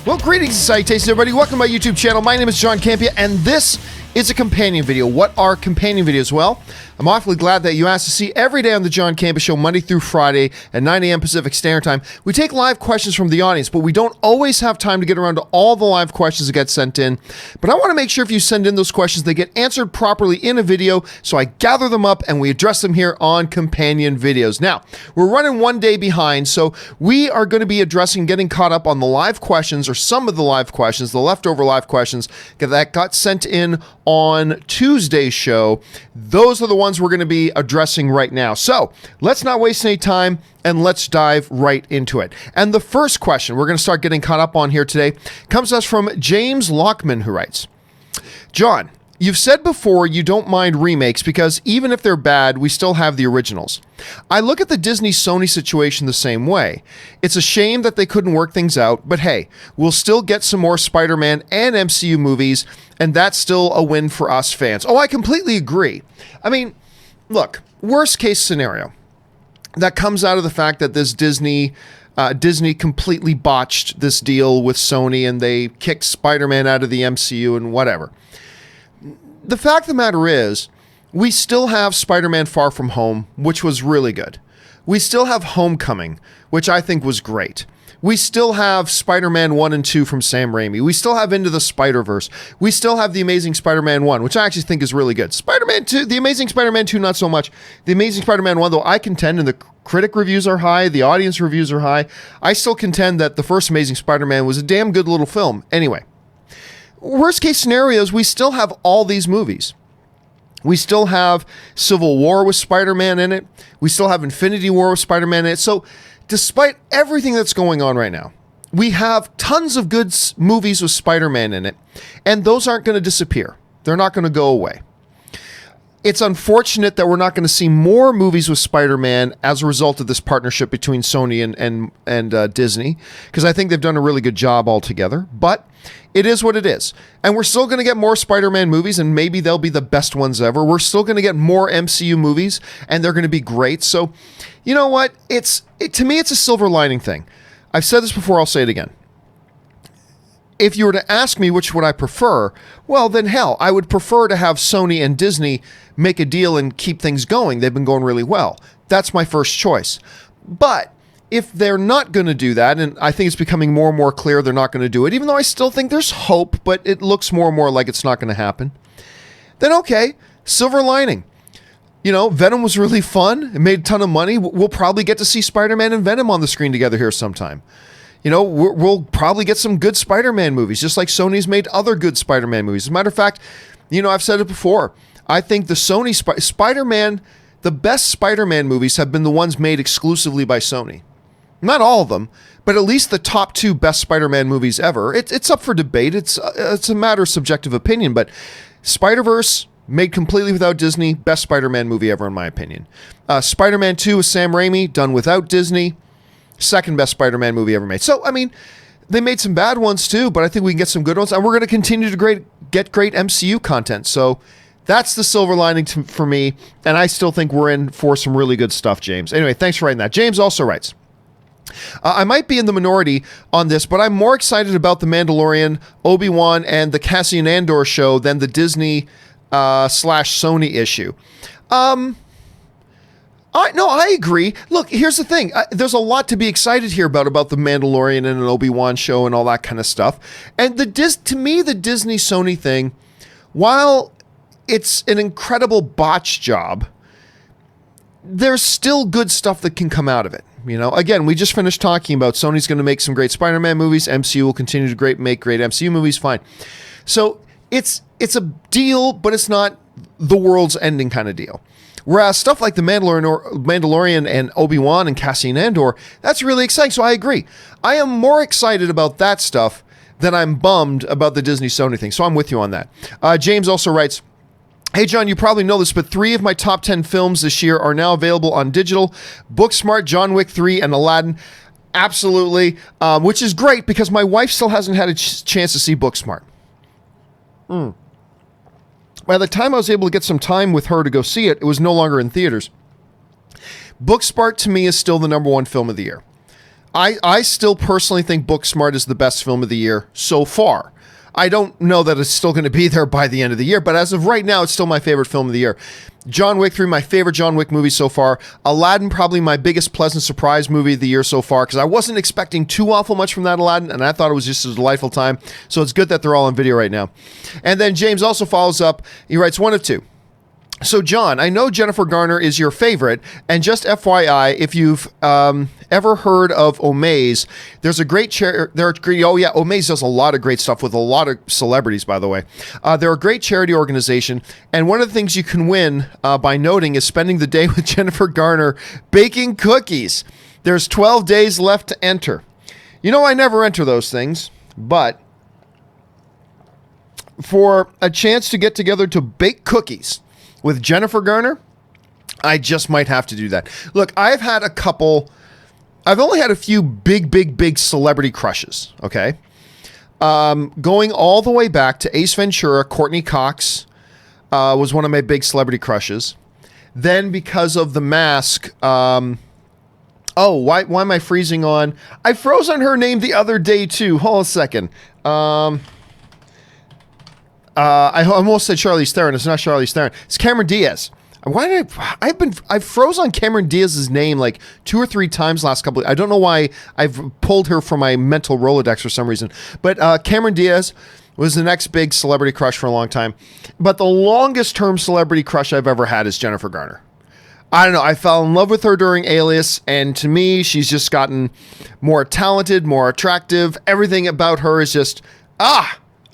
Well, greetings and salutations, everybody. Welcome to my YouTube channel. My name is John Campea, and this is a companion video. What are companion videos? Well, I'm awfully glad that you asked to see every day on the John Campea Show, Monday through Friday at 9 a.m. Pacific Standard Time. We take live questions from the audience, but we don't always have time to get around to all the live questions that get sent in. But I want to make sure if you send in those questions, they get answered properly in a video, so I gather them up and we address them here on companion videos. Now, we're running one day behind, so we are going to be addressing getting caught up on the live questions, or some of the live questions, the leftover live questions that got sent in on Tuesday's show. Those are the ones we're going to be addressing right now. So let's not waste any time and let's dive right into it. And the first question we're going to start getting caught up on here today comes to us from James Lockman, who writes, John, you've said before you don't mind remakes because even if they're bad, we still have the originals. I look at the Disney-Sony situation the same way. It's a shame that they couldn't work things out, but hey, we'll still get some more Spider-Man and MCU movies, and that's still a win for us fans. Oh, I completely agree. I mean, look, worst case scenario, that comes out of the fact that this Disney completely botched this deal with Sony and they kicked Spider-Man out of the MCU and whatever. The fact of the matter is, we still have Spider-Man Far From Home, which was really good. We still have Homecoming, which I think was great. We still have Spider-Man 1 and 2 from Sam Raimi. We still have Into the Spider-Verse. We still have The Amazing Spider-Man 1, which I actually think is really good. Spider-Man 2, The Amazing Spider-Man 2, not so much. The Amazing Spider-Man 1, though, I contend, and the critic reviews are high, the audience reviews are high, I still contend that the first Amazing Spider-Man was a damn good little film. Anyway, worst case scenarios, we still have all these movies. We still have Civil War with Spider-Man in it. We still have Infinity War with Spider-Man in it. So despite everything that's going on right now, we have tons of good movies with Spider-Man in it, and those aren't going to disappear. They're not going to go away. It's unfortunate that we're not going to see more movies with Spider-Man as a result of this partnership between Sony and Disney, because I think they've done a really good job altogether, but it is what it is. And we're still going to get more Spider-Man movies, and maybe they'll be the best ones ever. We're still going to get more MCU movies, and they're going to be great. So, you know what? To me, it's a silver lining thing. I've said this before, I'll say it again. If you were to ask me which would I prefer, well, then hell, I would prefer to have Sony and Disney make a deal and keep things going. They've been going really well. That's my first choice. But if they're not going to do that, and I think it's becoming more and more clear they're not going to do it, even though I still think there's hope, but it looks more and more like it's not going to happen, then okay, silver lining. You know, Venom was really fun. It made a ton of money. We'll probably get to see Spider-Man and Venom on the screen together here sometime. You know, we'll probably get some good Spider-Man movies, just like Sony's made other good Spider-Man movies. As a matter of fact, you know, I've said it before. I think the Sony Spider-Man, the best Spider-Man movies have been the ones made exclusively by Sony. Not all of them, but at least the top two best Spider-Man movies ever. It's up for debate. It's a matter of subjective opinion, but Spider-Verse, made completely without Disney, best Spider-Man movie ever in my opinion. Spider-Man 2 with Sam Raimi, done without Disney, second best Spider-Man movie ever made. So, I mean, they made some bad ones too, but I think we can get some good ones, and we're going to continue to get great MCU content. So that's the silver lining for me, and I still think we're in for some really good stuff, James. Anyway, thanks for writing that. James also writes, I might be in the minority on this, but I'm more excited about The Mandalorian, Obi-Wan, and the Cassian Andor show than the Disney / Sony issue. I agree. Look, here's the thing. There's a lot to be excited here about the Mandalorian and an Obi-Wan show and all that kind of stuff. And to me, the Disney-Sony thing, while it's an incredible botch job, there's still good stuff that can come out of it. You know, again, we just finished talking about Sony's going to make some great Spider-Man movies. MCU will continue to make great MCU movies. Fine. So it's a deal, but it's not the world's ending kind of deal. Whereas stuff like The Mandalorian and Obi-Wan and Cassian Andor, that's really exciting. So I agree. I am more excited about that stuff than I'm bummed about the Disney-Sony thing. So I'm with you on that. James also writes, hey, John, you probably know this, but 3 of my top 10 films this year are now available on digital. Booksmart, John Wick 3, and Aladdin. Absolutely. Which is great because my wife still hasn't had a chance to see Booksmart. By the time I was able to get some time with her to go see it, it was no longer in theaters. Booksmart, to me, is still the #1 film of the year. I still personally think Booksmart is the best film of the year so far. I don't know that it's still going to be there by the end of the year, but as of right now, it's still my favorite film of the year. John Wick 3, my favorite John Wick movie so far. Aladdin, probably my biggest pleasant surprise movie of the year so far, because I wasn't expecting too awful much from that Aladdin, and I thought it was just a delightful time. So it's good that they're all on video right now. And then James also follows up. He writes, one of two. So, John, I know Jennifer Garner is your favorite, and just FYI, if you've ever heard of Omaze, there's a great Omaze does a lot of great stuff with a lot of celebrities, by the way. They're a great charity organization, and one of the things you can win by noting is spending the day with Jennifer Garner baking cookies. There's 12 days left to enter. You know, I never enter those things, but for a chance to get together to bake cookies with Jennifer Garner, I just might have to do that. Look, I've only had a few big celebrity crushes, okay? Going all the way back to Ace Ventura, Courtney Cox was one of my big celebrity crushes. Then because of The Mask, why am I freezing on? I froze on her name the other day too. Hold on a second. I almost said Charlize Theron. It's not Charlize Theron. It's Cameron Diaz. Why did I froze on Cameron Diaz's name like 2 or 3 times last couple. I don't know why I've pulled her from my mental Rolodex for some reason. But Cameron Diaz was the next big celebrity crush for a long time. But the longest term celebrity crush I've ever had is Jennifer Garner. I don't know. I fell in love with her during Alias, and to me, she's just gotten more talented, more attractive. Everything about her is just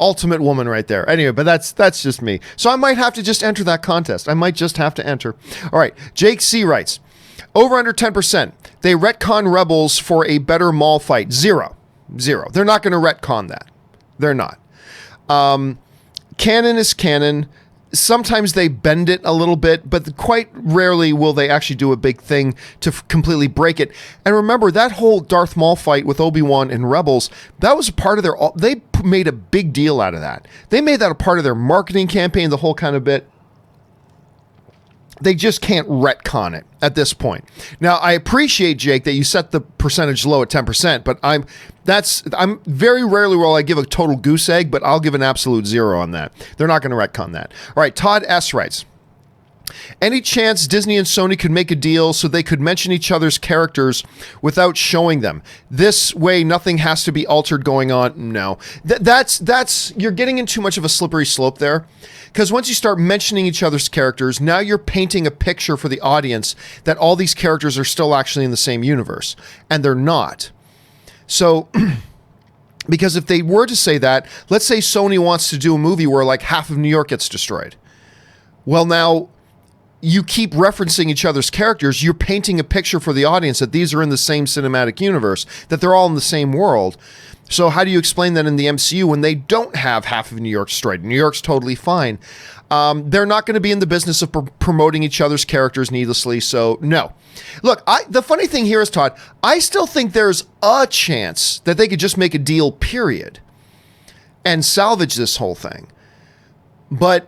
ultimate woman right there. Anyway, but that's just me. So I might have to just enter that contest. I might just have to enter. All right. Jake C writes, over under 10%. They retcon Rebels for a better mall fight. Zero. They're not going to retcon that. They're not. Canon is canon. Sometimes they bend it a little bit, but quite rarely will they actually do a big thing to completely break it. And remember, that whole Darth Maul fight with Obi-Wan in Rebels, that was a part of they made a big deal out of that. They made that a part of their marketing campaign, the whole kind of bit. They just can't retcon it at this point. Now, I appreciate, Jake, that you set the percentage low at 10%, but I'm very rarely will I give a total goose egg, but I'll give an absolute 0 on that. They're not going to retcon that. All right, Todd S writes, any chance Disney and Sony could make a deal so they could mention each other's characters without showing them? This way, nothing has to be altered going on. No, that's you're getting in too much of a slippery slope there. Because once you start mentioning each other's characters, now you're painting a picture for the audience that all these characters are still actually in the same universe, and they're not. So, because if they were to say that, let's say Sony wants to do a movie where like half of New York gets destroyed. Well, now you keep referencing each other's characters, you're painting a picture for the audience that these are in the same cinematic universe, that they're all in the same world. So how do you explain that in the MCU when they don't have half of New York destroyed? New York's totally fine. They're not going to be in the business of promoting each other's characters needlessly, so no. Look, the funny thing here is, Todd, I still think there's a chance that they could just make a deal, period, and salvage this whole thing. But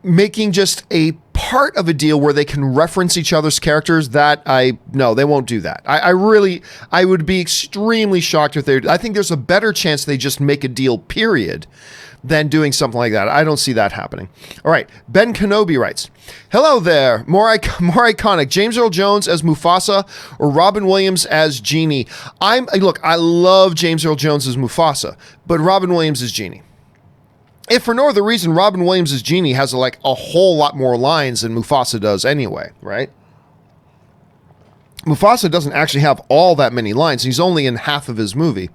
making just a part of a deal where they can reference each other's characters, no, they won't do that. I would be extremely shocked if they I think there's a better chance they just make a deal, period, than doing something like that. I don't see that happening. All right. Ben Kenobi writes, hello there. More iconic. James Earl Jones as Mufasa or Robin Williams as Genie? Look, I love James Earl Jones as Mufasa, but Robin Williams as Genie. If for no other reason, Robin Williams' Genie has like a whole lot more lines than Mufasa does anyway, right? Mufasa doesn't actually have all that many lines. He's only in half of his movie.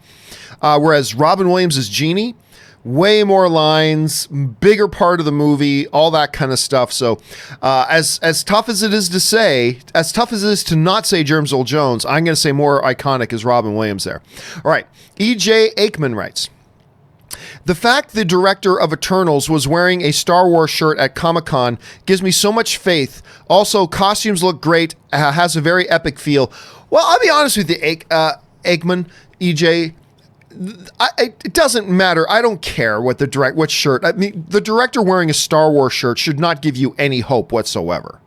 Whereas Robin Williams' Genie, way more lines, bigger part of the movie, all that kind of stuff. So as tough as it is to say, as tough as it is to not say James Earl Jones, I'm going to say more iconic is Robin Williams there. All right. E.J. Aikman writes, the fact the director of Eternals was wearing a Star Wars shirt at Comic-Con gives me so much faith. Also, costumes look great, has a very epic feel. Well, I'll be honest with you, Aikman, EJ, it doesn't matter. I don't care what shirt. I mean, the director wearing a Star Wars shirt should not give you any hope whatsoever.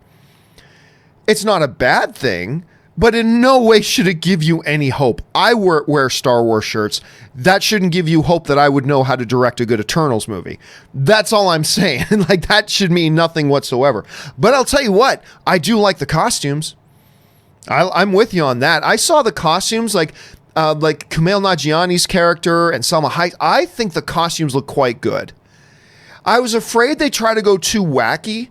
It's not a bad thing. But in no way should it give you any hope. I wear Star Wars shirts. That shouldn't give you hope that I would know how to direct a good Eternals movie. That's all I'm saying. Like, that should mean nothing whatsoever. But I'll tell you what, I do like the costumes. I'm with you on that. I saw the costumes, like Kumail Nanjiani's character and Salma Hayek. I think the costumes look quite good. I was afraid they try to go too wacky.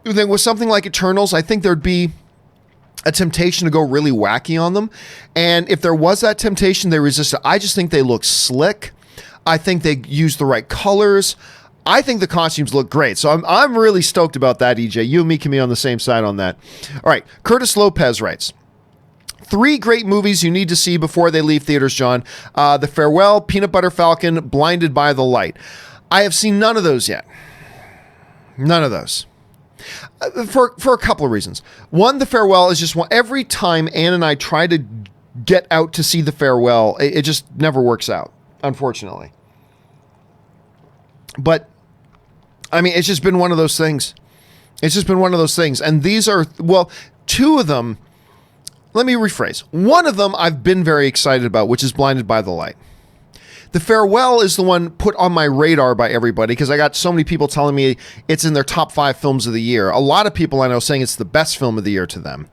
Then with something like Eternals, I think there'd be a temptation to go really wacky on them. And if there was that temptation, they resisted. I just think they look slick. I think they use the right colors. I think the costumes look great. So I'm really stoked about that, EJ. You and me can be on the same side on that. All right. Curtis Lopez writes, 3 great movies you need to see before they leave theaters, John. The Farewell, Peanut Butter Falcon, Blinded by the Light. I have seen none of those yet. None of those. For a couple of reasons. One, The Farewell is just one. Every time Ann and I try to get out to see The Farewell, it just never works out, unfortunately. But, I mean, it's just been one of those things. It's just been one of those things. And these are, well, 2 of them, let me rephrase. One of them I've been very excited about, which is Blinded by the Light. The Farewell is the one put on my radar by everybody because I got so many people telling me it's in their top 5 films of the year. A lot of people I know saying it's the best film of the year to them.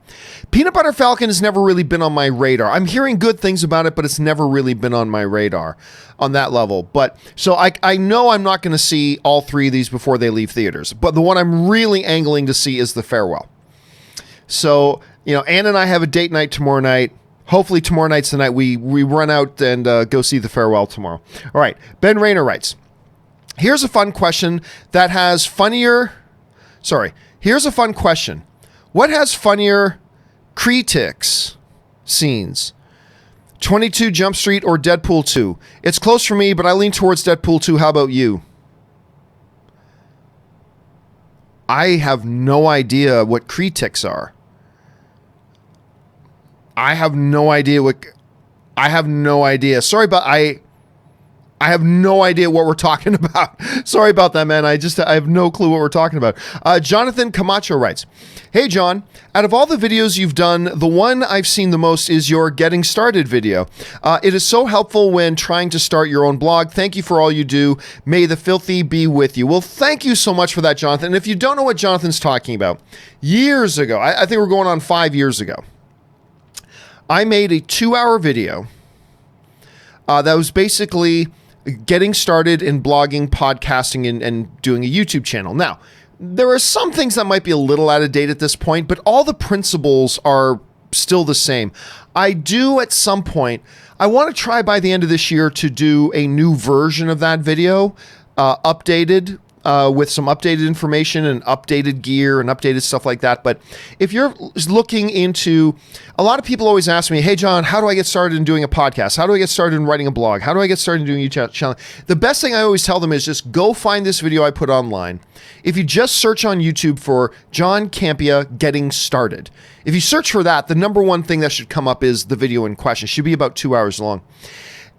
Peanut Butter Falcon has never really been on my radar. I'm hearing good things about it, but it's never really been on my radar on that level. But so I know I'm not going to see all 3 of these before they leave theaters. But the one I'm really angling to see is The Farewell. So, you know, Ann and I have a date night tomorrow night. Hopefully tomorrow night's the night we run out and go see The Farewell tomorrow. All right. Ben Rayner writes, here's a fun question that has funnier... Sorry. Here's a fun question. What has funnier critics scenes? 22 Jump Street or Deadpool 2? It's close for me, but I lean towards Deadpool 2. How about you? I have no idea what critics are. I have no idea. Sorry, but I have no idea what we're talking about. Sorry about that, man. I have no clue what we're talking about. Jonathan Camacho writes, hey, John, out of all the videos you've done, the one I've seen the most is your Getting Started video. It is so helpful when trying to start your own blog. Thank you for all you do. May the filthy be with you. Well, thank you so much for that, Jonathan. And if you don't know what Jonathan's talking about, years ago, I think we're going on 5 years ago, I made a 2-hour video that was basically getting started in blogging, podcasting, and doing a YouTube channel. Now, there are some things that might be a little out of date at this point, but all the principles are still the same. I do at some point, I want to try by the end of this year to do a new version of that video, updated, with some updated information and updated gear and updated stuff like that. But if you're looking into, a lot of people always ask me, hey, John, how do I get started in doing a podcast? How do I get started in writing a blog? How do I get started in doing a channel? The best thing I always tell them is just go find this video I put online. If you just search on YouTube for John Campea Getting Started, if you search for that, the number one thing that should come up is the video in question. It should be about 2 hours long.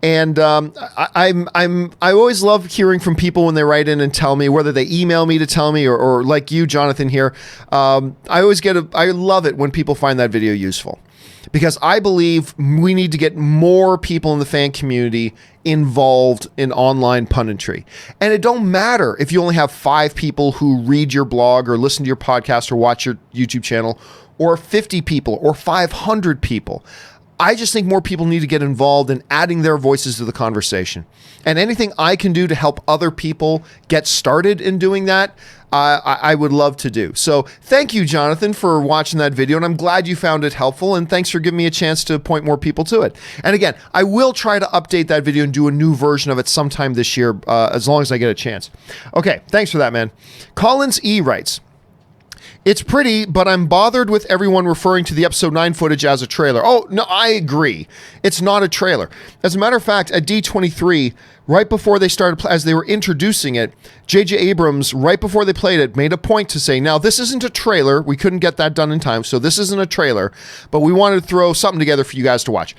And I always love hearing from people when they write in and tell me, whether they email me to tell me or like you, Jonathan, here. I love it when people find that video useful, because I believe we need to get more people in the fan community involved in online punditry. And it don't matter if you only have 5 people who read your blog or listen to your podcast or watch your YouTube channel, or 50 people or 500 people. I just think more people need to get involved in adding their voices to the conversation. And anything I can do to help other people get started in doing that, I would love to do. So thank you, Jonathan, for watching that video. And I'm glad you found it helpful. And thanks for giving me a chance to point more people to it. And again, I will try to update that video and do a new version of it sometime this year, as long as I get a chance. Okay, thanks for that, man. Collins E. writes, it's pretty, but I'm bothered with everyone referring to the episode 9 footage as a trailer. Oh, no, I agree. It's not a trailer. As a matter of fact, at D23, right before they started, as they were introducing it, J.J. Abrams, right before they played it, made a point to say, now, this isn't a trailer. We couldn't get that done in time, so this isn't a trailer, but we wanted to throw something together for you guys to watch.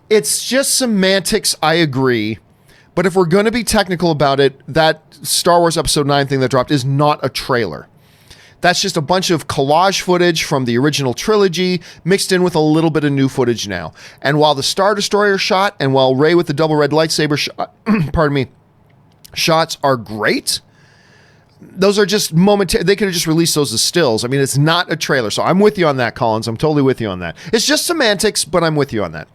It's just semantics, I agree. But if we're going to be technical about it, that Star Wars Episode 9 thing that dropped is not a trailer. That's just a bunch of collage footage from the original trilogy mixed in with a little bit of new footage now. And while the Star Destroyer shot and while Rey with the double red lightsaber shot, shots are great, those are just momentary. They could have just released those as stills. I mean, it's not a trailer. So I'm with you on that, Collins. I'm totally with you on that. It's just semantics, but I'm with you on that.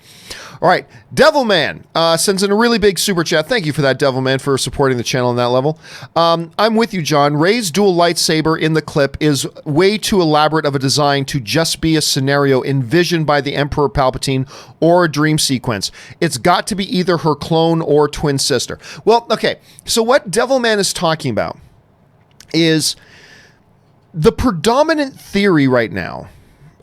All right. Devilman sends in a really big super chat. Thank you for that, Devilman, for supporting the channel on that level. I'm with you, John. Rey's dual lightsaber in the clip is way too elaborate of a design to just be a scenario envisioned by the Emperor Palpatine or a dream sequence. It's got to be either her clone or twin sister. Well, okay. So what Devilman is talking about is the predominant theory right now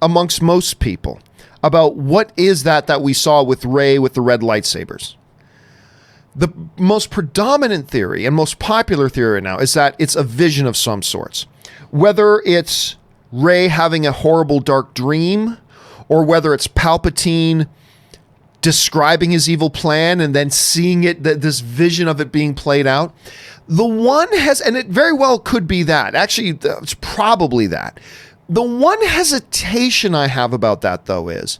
amongst most people about what is that we saw with Rey with the red lightsabers. The most predominant theory and most popular theory right now is that it's a vision of some sorts. Whether it's Rey having a horrible dark dream, or whether it's Palpatine describing his evil plan and then seeing it, this vision of it being played out. The one has, and it very well could be that. Actually, it's probably that. The one hesitation I have about that, though, is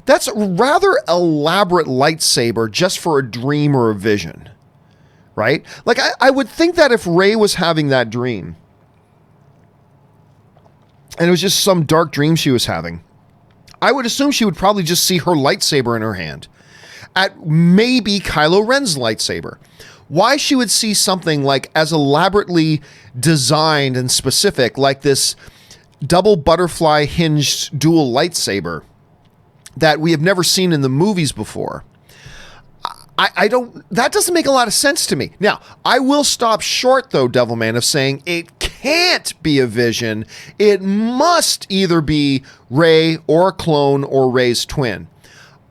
that's a rather elaborate lightsaber just for a dream or a vision, right? Like, I would think that if Rey was having that dream, and it was just some dark dream she was having, I would assume she would probably just see her lightsaber in her hand, at maybe Kylo Ren's lightsaber. Why she would see something like as elaborately designed and specific, like this double butterfly hinged dual lightsaber that we have never seen in the movies before, I don't, that doesn't make a lot of sense to me. Now, I will stop short, though, Devilman, of saying it can't be a vision. It must either be Rey or a clone or Rey's twin.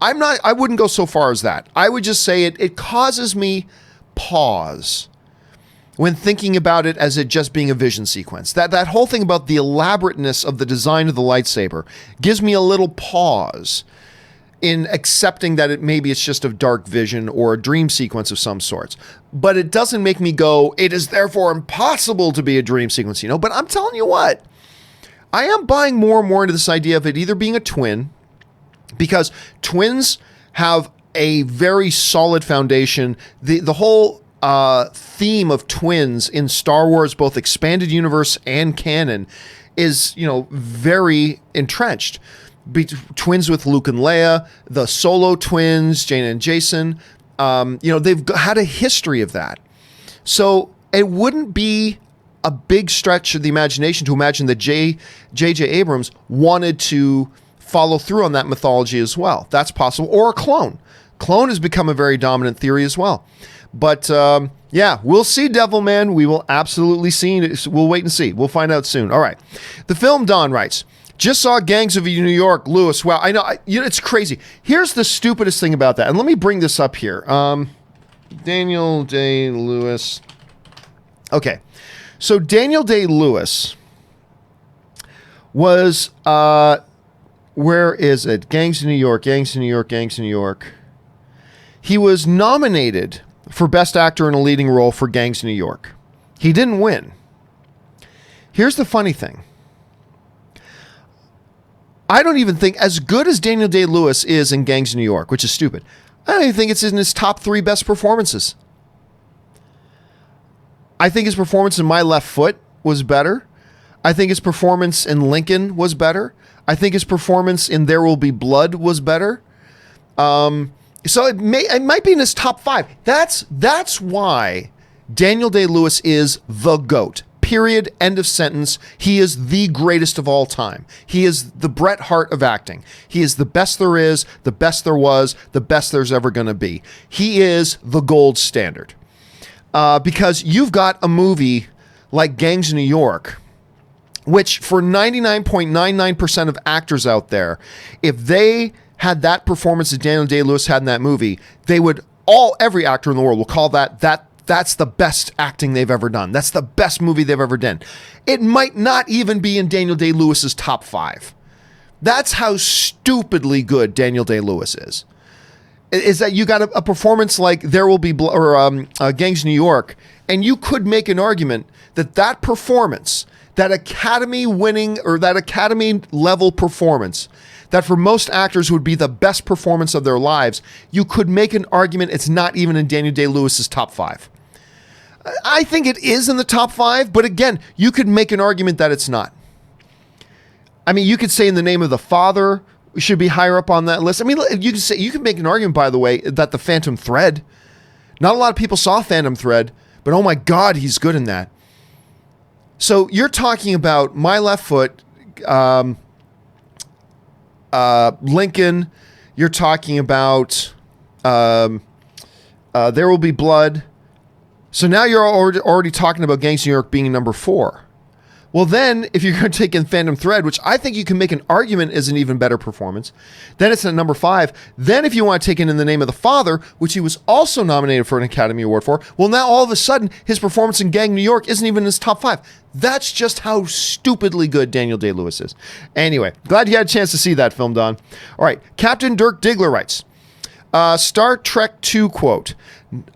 I wouldn't go so far as that. I would just say it causes me pause when thinking about it as it just being a vision sequence. That whole thing about the elaborateness of the design of the lightsaber gives me a little pause in accepting that maybe it's just a dark vision or a dream sequence of some sorts. But it doesn't make me go, it is therefore impossible to be a dream sequence, you know? But I'm telling you what, I am buying more and more into this idea of it either being a twin, because twins have a very solid foundation. The whole theme of twins in Star Wars, both expanded universe and canon, is, you know, very entrenched. Twins with Luke and Leia, the Solo twins, Jane and Jason, you know, they've had a history of that. So it wouldn't be a big stretch of the imagination to imagine that J.J. Abrams wanted to follow through on that mythology as well. That's possible. Or a clone. Clone has become a very dominant theory as well. But yeah, we'll see, Devilman. We will absolutely see. We'll wait and see. We'll find out soon. All right. The Film Don writes, just saw Gangs of New York, Lewis. Wow, I know, you know, it's crazy. Here's the stupidest thing about that, and let me bring this up here. Daniel Day-Lewis. Okay, so Daniel Day-Lewis was, where is it? Gangs of New York, Gangs of New York, Gangs of New York. He was nominated for Best Actor in a Leading Role for Gangs of New York. He didn't win. Here's the funny thing. I don't even think, as good as Daniel Day-Lewis is in Gangs of New York, which is stupid, I don't even think it's in his top 3 best performances. I think his performance in My Left Foot was better. I think his performance in Lincoln was better. I think his performance in There Will Be Blood was better. So it might be in his top 5. That's why Daniel Day-Lewis is the GOAT. Period. End of sentence. He is the greatest of all time. He is the Bret Hart of acting. He is the best there is, the best there was, the best there's ever going to be. He is the gold standard. Because you've got a movie like Gangs of New York, which for 99.99% of actors out there, if they had that performance that Daniel Day-Lewis had in that movie, they would every actor in the world will call that's the best acting they've ever done. That's the best movie they've ever done. It might not even be in Daniel Day-Lewis's top 5. That's how stupidly good Daniel Day-Lewis is. Is that you got a performance like There Will Be Gangs of New York, and you could make an argument that performance, that Academy winning or that Academy level performance that for most actors would be the best performance of their lives, you could make an argument it's not even in Daniel Day-Lewis's top 5. I think it is in the top 5, but again, you could make an argument that it's not. I mean, you could say In the Name of the Father should be higher up on that list. I mean, you can make an argument, by the way, that The Phantom Thread, not a lot of people saw Phantom Thread, but oh my God, he's good in that. So you're talking about My Left Foot, Lincoln. You're talking about There Will Be Blood. So now you're already talking about Gangs of New York being number 4. Well, then, if you're going to take in Phantom Thread, which I think you can make an argument is an even better performance, then it's at number 5. Then if you want to take in The Name of the Father, which he was also nominated for an Academy Award for, well, now all of a sudden, his performance in Gang New York isn't even in his top 5. That's just how stupidly good Daniel Day-Lewis is. Anyway, glad you had a chance to see that film, Don. All right, Captain Dirk Diggler writes, Star Trek II quote,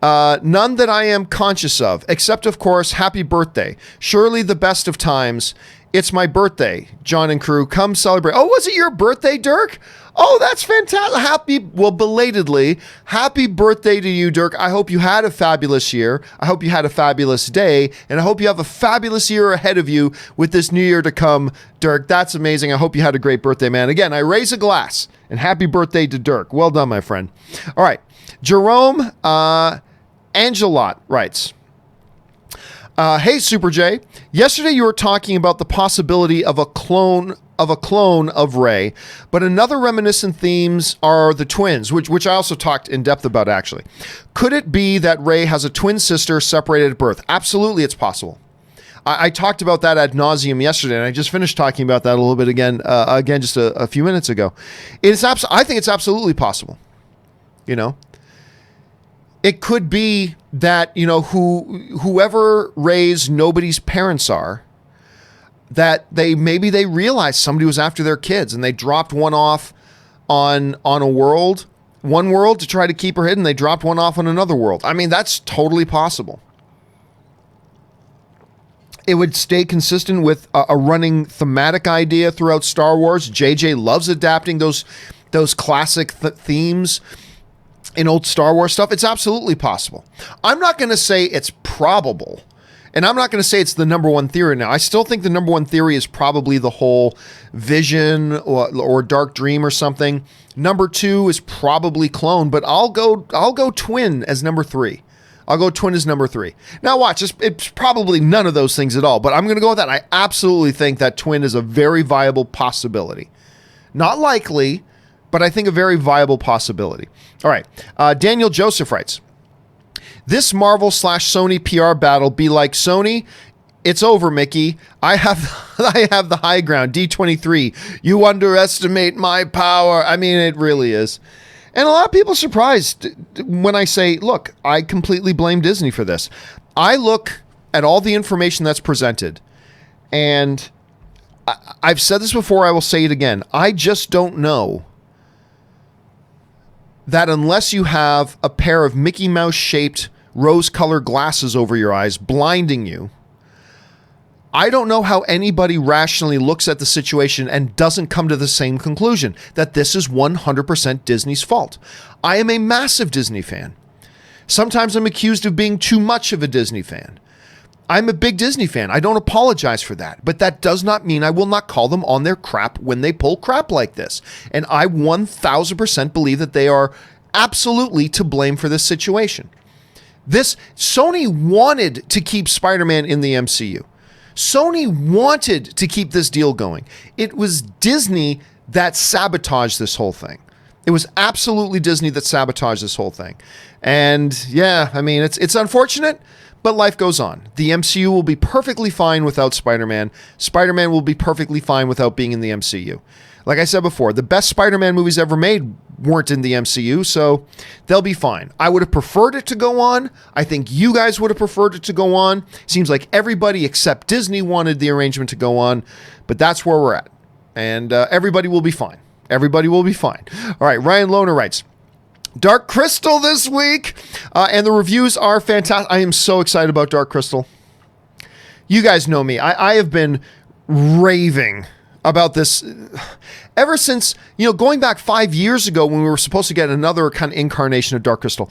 none that I am conscious of, except, of course, happy birthday. Surely the best of times. It's my birthday, John and crew. Come celebrate. Oh, was it your birthday, Dirk? Oh, that's fantastic. Belatedly, happy birthday to you, Dirk. I hope you had a fabulous year. I hope you had a fabulous day. And I hope you have a fabulous year ahead of you with this new year to come, Dirk. That's amazing. I hope you had a great birthday, man. Again, I raise a glass and happy birthday to Dirk. Well done, my friend. All right. Jerome Angelot writes, hey, Super J. Yesterday you were talking about the possibility of a clone of Rey, but another reminiscent themes are the twins, which I also talked in depth about, actually. Could it be that Rey has a twin sister separated at birth? Absolutely, it's possible. I talked about that ad nauseum yesterday, and I just finished talking about that a little bit again just a few minutes ago. I think it's absolutely possible. You know, it could be that, you know, whoever Rey's nobody's parents are, that they realized somebody was after their kids and they dropped one off on one world to try to keep her hidden. They dropped one off on another world. I mean, that's totally possible. It would stay consistent with a running thematic idea throughout Star Wars. JJ loves adapting those classic themes in old Star Wars stuff. It's absolutely possible. I'm not going to say it's probable, and I'm not going to say it's the number one theory now. I still think the number one theory is probably the whole Vision or Dark Dream or something. Number 2 is probably clone, but I'll go twin as number 3. I'll go twin as number 3. Now watch, it's probably none of those things at all, but I'm going to go with that. I absolutely think that twin is a very viable possibility. Not likely, but I think a very viable possibility. All right. Daniel Joseph writes, this Marvel/Sony PR battle be like Sony. It's over, Mickey. I have the high ground. D23. You underestimate my power. I mean, it really is. And a lot of people are surprised when I say, look, I completely blame Disney for this. I look at all the information that's presented, and I've said this before, I will say it again. I just don't know that unless you have a pair of Mickey Mouse-shaped rose-colored glasses over your eyes blinding you, I don't know how anybody rationally looks at the situation and doesn't come to the same conclusion, that this is 100% Disney's fault. I am a massive Disney fan. Sometimes I'm accused of being too much of a Disney fan. I'm a big Disney fan. I don't apologize for that, but that does not mean I will not call them on their crap when they pull crap like this. And I 1000% believe that they are absolutely to blame for this situation. Sony wanted to keep Spider-Man in the MCU. Sony wanted to keep this deal going. It was Disney that sabotaged this whole thing. It was absolutely Disney that sabotaged this whole thing. And yeah, I mean, it's unfortunate, but life goes on. The MCU will be perfectly fine without Spider-Man. Spider-Man will be perfectly fine without being in the MCU. Like I said before, the best Spider-Man movies ever made weren't in the MCU, so they'll be fine. I would have preferred it to go on. I think you guys would have preferred it to go on. Seems like everybody except Disney wanted the arrangement to go on, but that's where we're at. And everybody will be fine. Everybody will be fine. All right, Ryan Lohner writes, Dark Crystal this week, and the reviews are fantastic. I am so excited about Dark Crystal. you guys know me. I have been raving about this ever since, going back 5 years ago when we were supposed to get another kind of incarnation of Dark Crystal.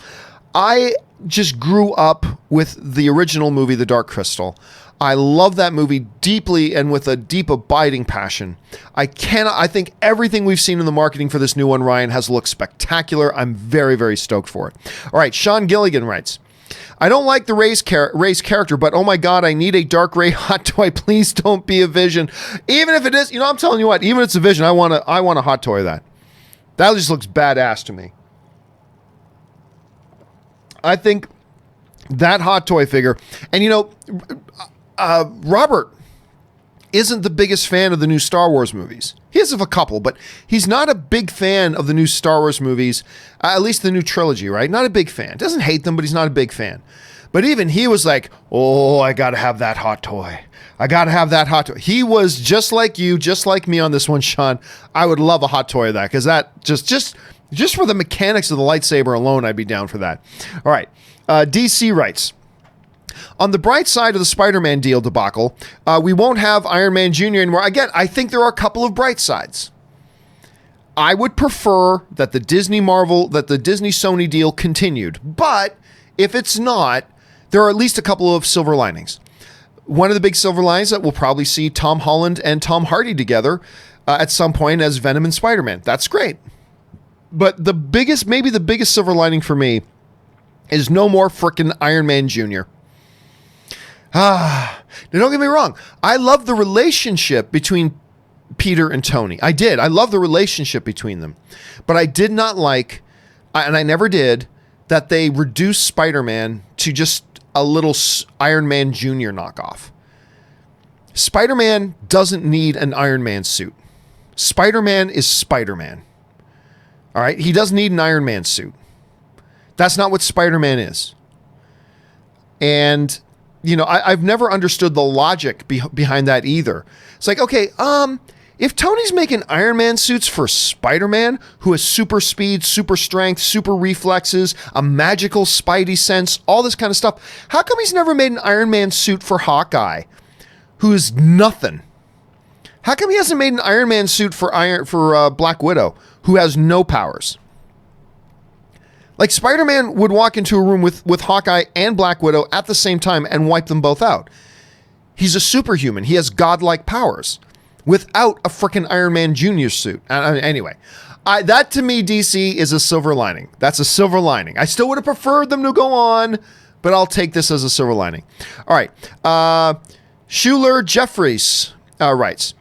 I just grew up with the original movie, The Dark Crystal. I love that movie deeply and with a deep, abiding passion. I think everything we've seen in the marketing for this new one, Ryan, has looked spectacular. I'm very, very stoked for it. All right, Sean Gilligan writes, I don't like the Reys character, but oh my God, I need a Dark Ray hot toy. Please don't be a Vision. Even if it is, I'm telling you what, even if it's a Vision, I want a hot toy of that. That just looks badass to me. I think that hot toy figure, and Robert isn't the biggest fan of the new Star Wars movies. He is of a couple, but he's not a big fan of the new Star Wars movies, at least the new trilogy, right? Not a big fan. Doesn't hate them, but he's not a big fan. But even he was like, oh, I got to have that hot toy. I got to have that hot toy. He was just like you, just like me on this one, Sean. I would love a hot toy of that, because that just for the mechanics of the lightsaber alone, I'd be down for that. All right. DC writes, on the bright side of the Spider-Man deal debacle, we won't have Iron Man Jr. anymore. Again, I think there are a couple of bright sides. I would prefer that the Disney Sony deal continued. But if it's not, there are at least a couple of silver linings. One of the big silver linings that we'll probably see Tom Holland and Tom Hardy together at some point as Venom and Spider-Man. That's great. But maybe the biggest silver lining for me is no more frickin' Iron Man Jr. Now don't get me wrong. I love the relationship between Peter and Tony. I did. I love the relationship between them. But I did not like, and I never did, that they reduced Spider-Man to just a little Iron Man Jr. knockoff. Spider-Man doesn't need an Iron Man suit. Spider-Man is Spider-Man. All right? He doesn't need an Iron Man suit. That's not what Spider-Man is. And I've never understood the logic behind that either. It's like, okay, if Tony's making Iron Man suits for Spider-Man, who has super speed, super strength, super reflexes, a magical Spidey sense, all this kind of stuff, how come he's never made an Iron Man suit for Hawkeye, who is nothing? How come he hasn't made an Iron Man suit for Black Widow, who has no powers? Like, Spider-Man would walk into a room with Hawkeye and Black Widow at the same time and wipe them both out. He's a superhuman. He has godlike powers without a frickin' Iron Man Jr. suit. Anyway, that to me, DC, is a silver lining. That's a silver lining. I still would have preferred them to go on, but I'll take this as a silver lining. All right. Schuler Jeffries writes,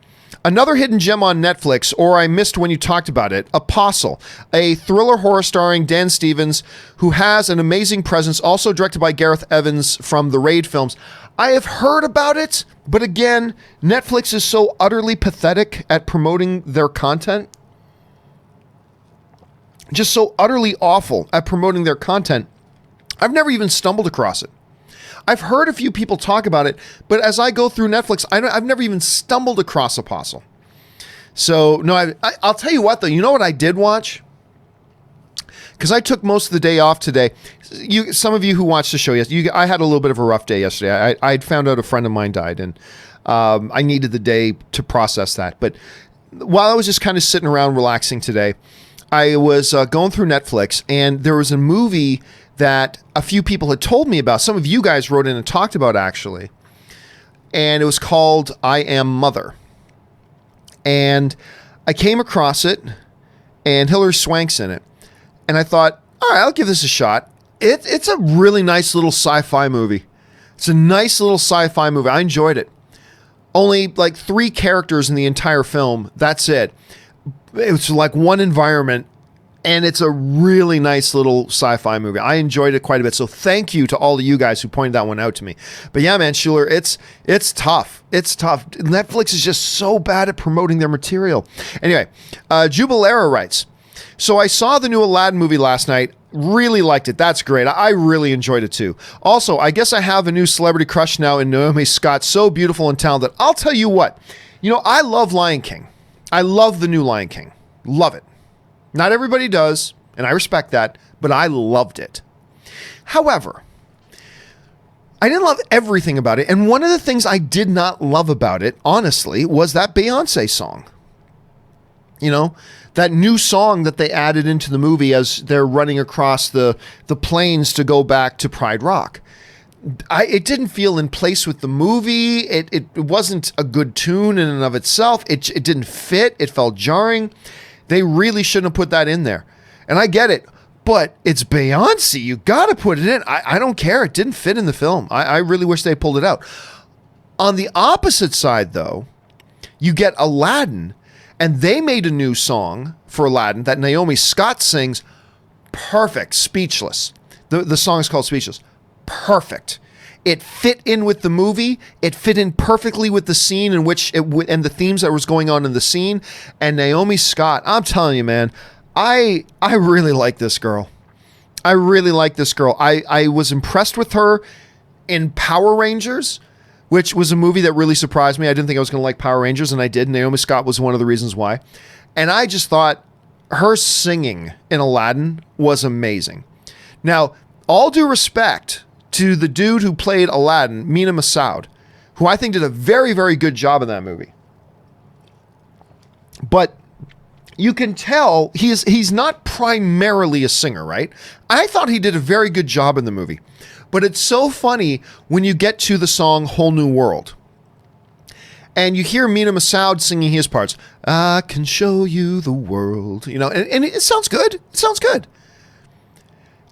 another hidden gem on Netflix, or I missed when you talked about it, Apostle, a thriller horror starring Dan Stevens, who has an amazing presence, also directed by Gareth Evans from the Raid films. I have heard about it, but again, Netflix is so utterly pathetic at promoting their content. Just so utterly awful at promoting their content. I've never even stumbled across it. I've heard a few people talk about it, but as I go through Netflix, I've never even stumbled across Apostle. So, no, I'll tell you what, though. You know what I did watch? Because I took most of the day off today. Some of you who watched the show yesterday, I had a little bit of a rough day yesterday. I'd found out a friend of mine died, and I needed the day to process that. But while I was just kind of sitting around relaxing today, I was going through Netflix, and there was a movie that a few people had told me about. Some of you guys wrote in and talked about, actually. And it was called I Am Mother. And I came across it, and Hilary Swank's in it. And I thought, all right, I'll give this a shot. It's a really nice little sci-fi movie. It's a nice little sci-fi movie. I enjoyed it. Only like 3 characters in the entire film. That's it. It's like one environment. And it's a really nice little sci-fi movie. I enjoyed it quite a bit. So thank you to all of you guys who pointed that one out to me. But yeah, man, Schuler, it's tough. It's tough. Netflix is just so bad at promoting their material. Anyway, Jubilera writes, so I saw the new Aladdin movie last night. Really liked it. That's great. I really enjoyed it too. Also, I guess I have a new celebrity crush now in Naomi Scott. So beautiful and talented. I'll tell you what. I love Lion King. I love the new Lion King. Love it. Not everybody does, and I respect that, but I loved it. However, I didn't love everything about it. And one of the things I did not love about it, honestly, was that Beyonce song. You know, that new song that they added into the movie as they're running across the plains to go back to Pride Rock. It didn't feel in place with the movie. It wasn't a good tune in and of itself. It didn't fit. It felt jarring. They really shouldn't have put that in there. And I get it, but it's Beyonce. You got to put it in. I don't care. It didn't fit in the film. I really wish they pulled it out. On the opposite side, though, you get Aladdin, and they made a new song for Aladdin that Naomi Scott sings. Perfect. Speechless. The song is called Speechless. Perfect. It fit in with the movie. It fit in perfectly with the scene in which and the themes that was going on in the scene. And Naomi Scott, I'm telling you, man, I really like this girl. I really like this girl. I was impressed with her in Power Rangers, which was a movie that really surprised me. I didn't think I was going to like Power Rangers, and I did. Naomi Scott was one of the reasons why. And I just thought her singing in Aladdin was amazing. Now, all due respect to the dude who played Aladdin, Mina Massoud, who I think did a very, very good job in that movie. But you can tell he's not primarily a singer, right? I thought he did a very good job in the movie. But it's so funny when you get to the song Whole New World. And you hear Mina Massoud singing his parts. I can show you the world. You know, and it sounds good. It sounds good.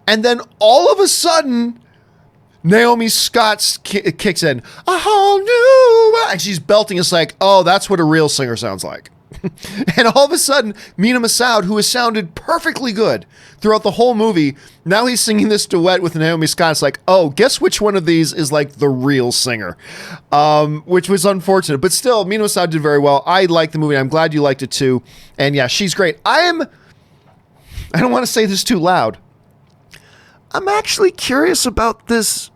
And then all of a sudden, Naomi Scott kicks in, a whole new world. And she's belting. It's like, oh, that's what a real singer sounds like. And all of a sudden, Mina Massoud, who has sounded perfectly good throughout the whole movie, now he's singing this duet with Naomi Scott. It's like, oh, guess which one of these is like the real singer, which was unfortunate. But still, Mina Massoud did very well. I liked the movie. I'm glad you liked it too. And yeah, she's great. I don't want to say this too loud. I'm actually curious about this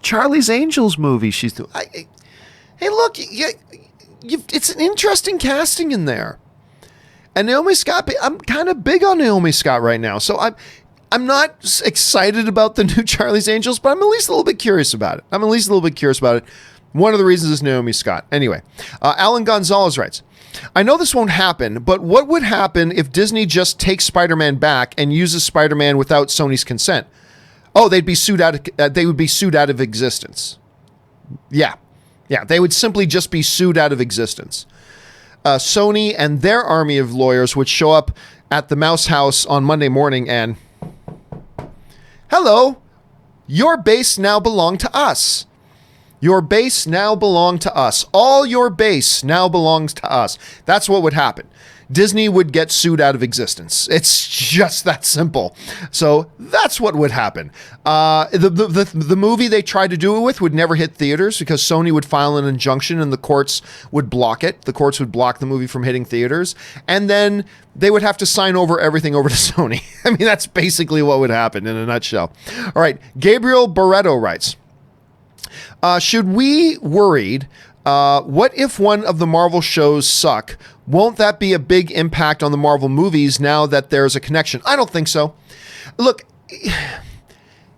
Charlie's Angels movie she's doing. Hey, look, it's an interesting casting in there. And Naomi Scott, I'm kind of big on Naomi Scott right now. So I'm not excited about the new Charlie's Angels, but I'm at least a little bit curious about it. One of the reasons is Naomi Scott. Anyway, Alan Gonzales writes, I know this won't happen, but what would happen if Disney just takes Spider-Man back and uses Spider-Man without Sony's consent? Oh, they would be sued out of existence. Yeah, they would simply just be sued out of existence. Sony and their army of lawyers would show up at the Mouse House on Monday morning and, hello, your base now belong to us. Your base now belong to us. All your base now belongs to us. That's what would happen. Disney would get sued out of existence. It's just that simple. So that's what would happen. The movie they tried to do it with would never hit theaters because Sony would file an injunction and the courts would block it. The courts would block the movie from hitting theaters. And then they would have to sign everything over to Sony. I mean, that's basically what would happen in a nutshell. All right. Gabriel Barreto writes, should we worried... what if one of the Marvel shows suck? Won't that be a big impact on the Marvel movies now that there's a connection? I don't think so. Look,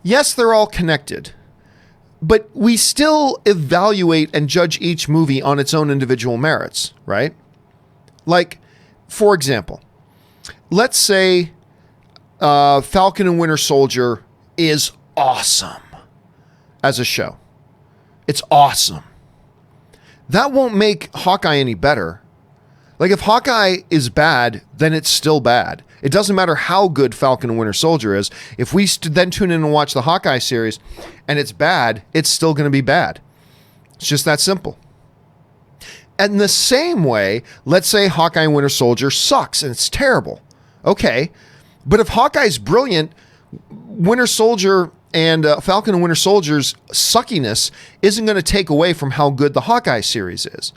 yes, they're all connected, but we still evaluate and judge each movie on its own individual merits, right? Like, for example, let's say Falcon and Winter Soldier is awesome as a show. It's awesome. That won't make Hawkeye any better. Like, if Hawkeye is bad, then it's still bad. It doesn't matter how good Falcon and Winter Soldier is. If we then tune in and watch the Hawkeye series and it's bad, it's still going to be bad. It's just that simple. And in the same way, let's say Hawkeye and Winter Soldier sucks and it's terrible. Okay. But if Hawkeye's brilliant, Winter Soldier and Falcon and Winter Soldier's suckiness isn't going to take away from how good the Hawkeye series is.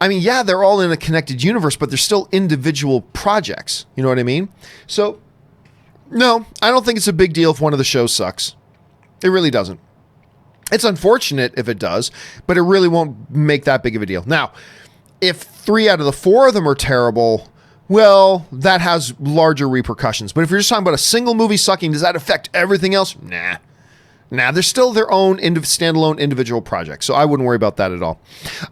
I mean, yeah, they're all in a connected universe, but they're still individual projects. You know what I mean? So, no, I don't think it's a big deal if one of the shows sucks. It really doesn't. It's unfortunate if it does, but it really won't make that big of a deal. Now, if 3 out of the 4 of them are terrible, well, that has larger repercussions. But if you're just talking about a single movie sucking, does that affect everything else? Nah. Nah, they're still their own standalone individual project, so I wouldn't worry about that at all.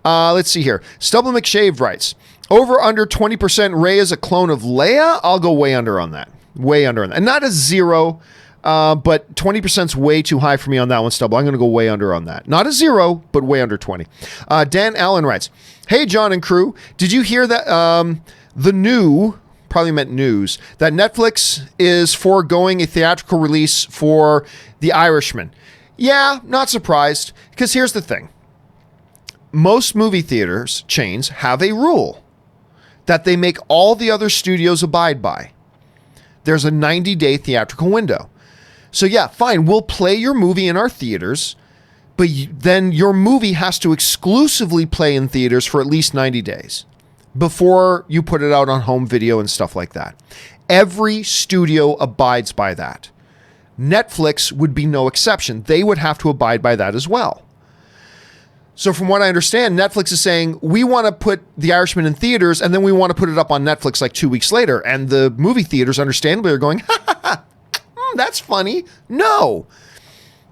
Let's see here. Stubble McShaved writes, over under 20% Rey is a clone of Leia? I'll go way under on that. Way under on that. And not a 0, but 20% is way too high for me on that one, Stubble. I'm going to go way under on that. Not a 0, but way under 20. Dan Allen writes, hey, John and crew, did you hear that the new... probably meant news, that Netflix is foregoing a theatrical release for The Irishman? Yeah, not surprised, because here's the thing. Most movie theaters chains have a rule that they make all the other studios abide by. There's a 90-day theatrical window. So yeah, fine, we'll play your movie in our theaters, but then your movie has to exclusively play in theaters for at least 90 days. Before you put it out on home video and stuff like that. Every studio abides by that. Netflix would be no exception. They would have to abide by that as well. So from what I understand, Netflix is saying, we want to put The Irishman in theaters, and then we want to put it up on Netflix like 2 weeks later. And the movie theaters, understandably, are going, ha ha ha, that's funny. No,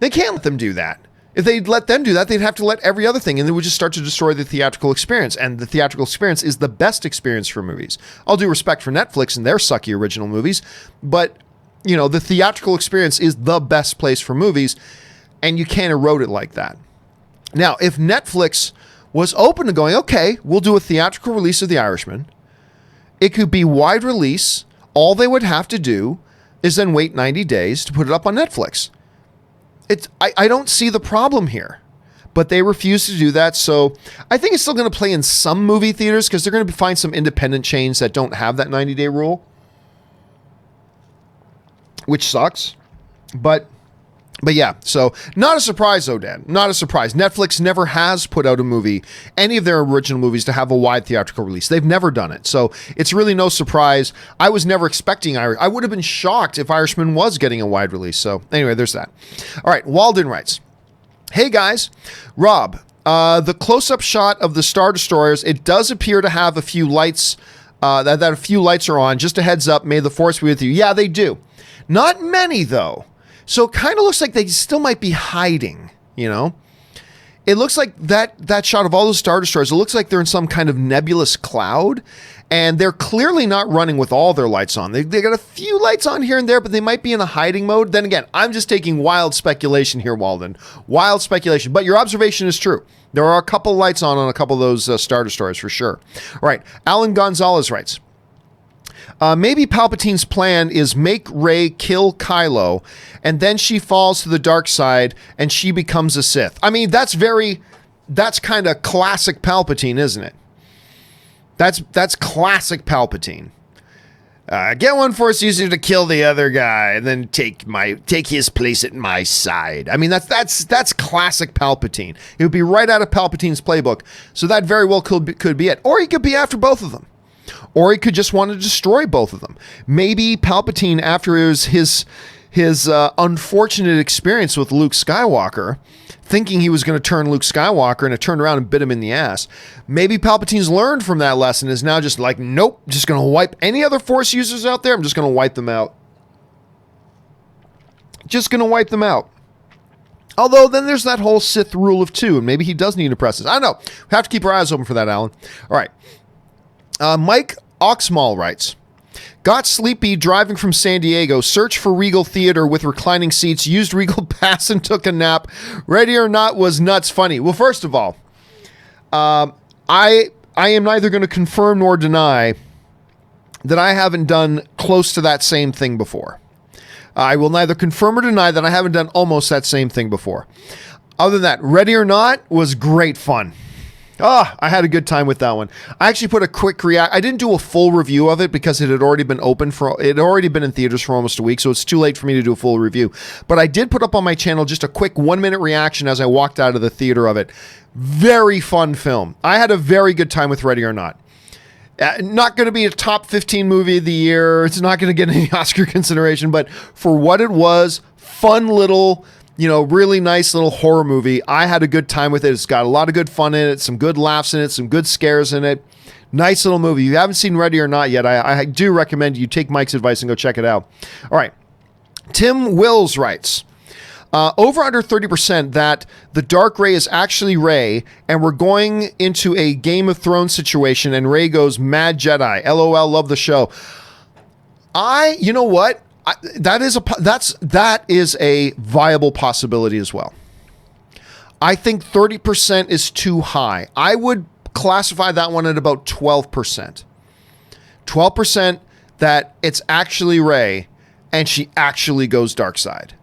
they can't let them do that. If they'd let them do that, they'd have to let every other thing, and they would just start to destroy the theatrical experience. And the theatrical experience is the best experience for movies. All due respect for Netflix and their sucky original movies, but you know, the theatrical experience is the best place for movies, and you can't erode it like that. Now, if Netflix was open to going, okay, we'll do a theatrical release of The Irishman, it could be wide release. All they would have to do is then wait 90 days to put it up on Netflix. I don't see the problem here, but they refuse to do that. So I think it's still going to play in some movie theaters because they're going to find some independent chains that don't have that 90-day rule, which sucks. But yeah, so not a surprise though, Dan. Not a surprise. Netflix never has put out a movie, any of their original movies, to have a wide theatrical release. They've never done it. So it's really no surprise. I was never expecting I would have been shocked if Irishman was getting a wide release. So anyway, there's that. All right, Walden writes, hey guys, Rob, the close-up shot of the Star Destroyers, it does appear to have a few lights, that a few lights are on. Just a heads up, may the force be with you. Yeah, they do. Not many though. So it kind of looks like they still might be hiding, you know? It looks like that shot of all those Star Destroyers, it looks like they're in some kind of nebulous cloud, and they're clearly not running with all their lights on. They got a few lights on here and there, but they might be in a hiding mode. Then again, I'm just taking wild speculation here, Walden. Wild speculation. But your observation is true. There are a couple lights on a couple of those Star Destroyers for sure. All right, Alan Gonzales writes, maybe Palpatine's plan is make Rey kill Kylo, and then she falls to the dark side and she becomes a Sith. I mean, that's kind of classic Palpatine, isn't it? That's classic Palpatine. Get one Force user to kill the other guy, and then take his place at my side. I mean, that's classic Palpatine. It would be right out of Palpatine's playbook. So that very well could be it. Or he could be after both of them. Or he could just want to destroy both of them. Maybe Palpatine, after his unfortunate experience with Luke Skywalker, thinking he was going to turn Luke Skywalker, and it turned around and bit him in the ass. Maybe Palpatine's learned from that lesson, is now just like, nope, just going to wipe any other Force users out there. I'm just going to wipe them out. Just going to wipe them out. Although then there's that whole Sith rule of 2, and maybe he does need to press this. I don't know. We have to keep our eyes open for that, Alan. All right. Mike Oxmall writes, got sleepy driving from San Diego, searched for Regal Theater with reclining seats, used Regal Pass and took a nap. Ready or Not was nuts funny. Well, first of all, I am neither going to confirm nor deny that I haven't done close to that same thing before. I will neither confirm or deny that I haven't done almost that same thing before. Other than that, Ready or Not was great fun. I had a good time with that one. I actually put a quick I didn't do a full review of it because it had already been it had already been in theaters for almost a week, so it's too late for me to do a full review. But I did put up on my channel just a quick 1-minute reaction as I walked out of the theater of it. Very fun film. I had a very good time with Ready or Not. Not going to be a top 15 movie of the year. It's not going to get any Oscar consideration, but for what it was, fun little, really nice little horror movie. I had a good time with it. It's got a lot of good fun in it, some good laughs in it, some good scares in it. Nice little movie. If you haven't seen Ready or Not yet, I do recommend you take Mike's advice and go check it out. All right. Tim Wills writes, Over under 30% that the dark Rey is actually Rey, and we're going into a Game of Thrones situation, and Rey goes Mad Jedi. LOL, love the show. You know what? That is a viable possibility as well. I think 30% is too high. I would classify that one at about 12%. 12% that it's actually Rey and she actually goes dark side.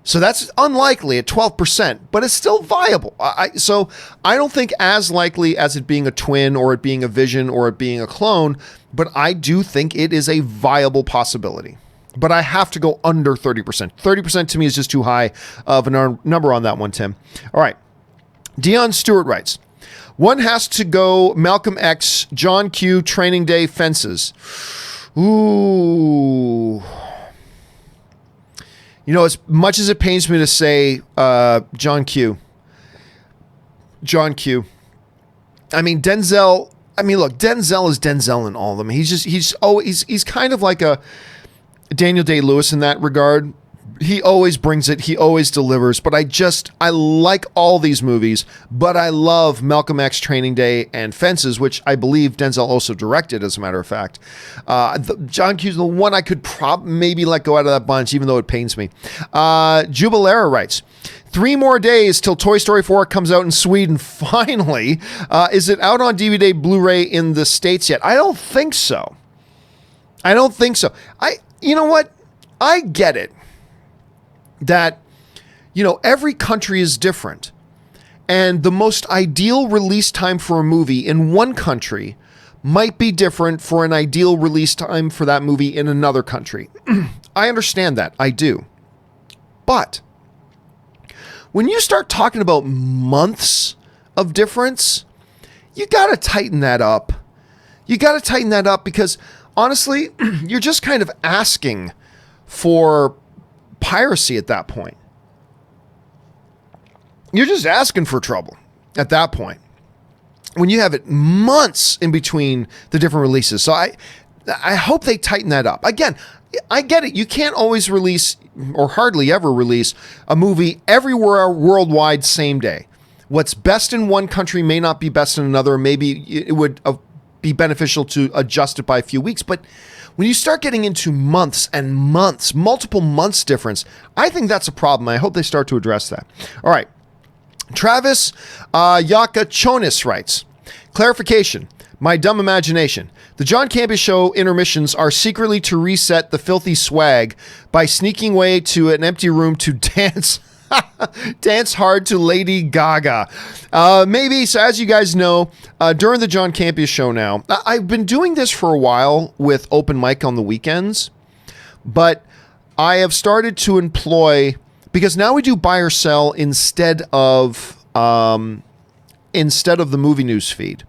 So that's unlikely at 12%, but it's still viable. So I don't think as likely as it being a twin or it being a vision or it being a clone, but I do think it is a viable possibility. But I have to go under 30%. 30% to me is just too high of a number on that one, Tim. All right. Dion Stewart writes, one has to go Malcolm X, John Q, Training Day, Fences. Ooh. You know, as much as it pains me to say John Q. I mean, Denzel. I mean, look, Denzel is Denzel in all of them. He's kind of like a Daniel Day-Lewis in that regard. He always brings it. He always delivers. But I like all these movies, but I love Malcolm X, Training Day, and Fences, which I believe Denzel also directed, as a matter of fact. John Q's the one I could maybe let go out of that bunch, even though it pains me. Jubilera writes, 3 more days till Toy Story 4 comes out in Sweden, finally. Is it out on DVD, Blu-ray in the States yet? I don't think so. You know what? I get it. That, you know, every country is different. And the most ideal release time for a movie in one country might be different for an ideal release time for that movie in another country. I understand that. I do. But when you start talking about months of difference, you got to tighten that up. Because honestly, you're just kind of asking for piracy at that point. You're just asking for trouble at that point when you have it months in between the different releases. So I hope they tighten that up. Again, I get it. You can't always release, or hardly ever release, a movie everywhere worldwide same day. What's best in one country may not be best in another. Maybe it would be beneficial to adjust it by a few weeks. But when you start getting into months and months, multiple months difference, I think that's a problem. I hope they start to address that. All right. Travis Yakachonis writes, clarification, my dumb imagination. The John Campea Show intermissions are secretly to reset the filthy swag by sneaking way to an empty room to dance hard to Lady Gaga. Maybe, so as you guys know, during the John Campea Show now, I've been doing this for a while with open mic on the weekends, but I have started to employ, because now we do buy or sell instead of the movie news feed.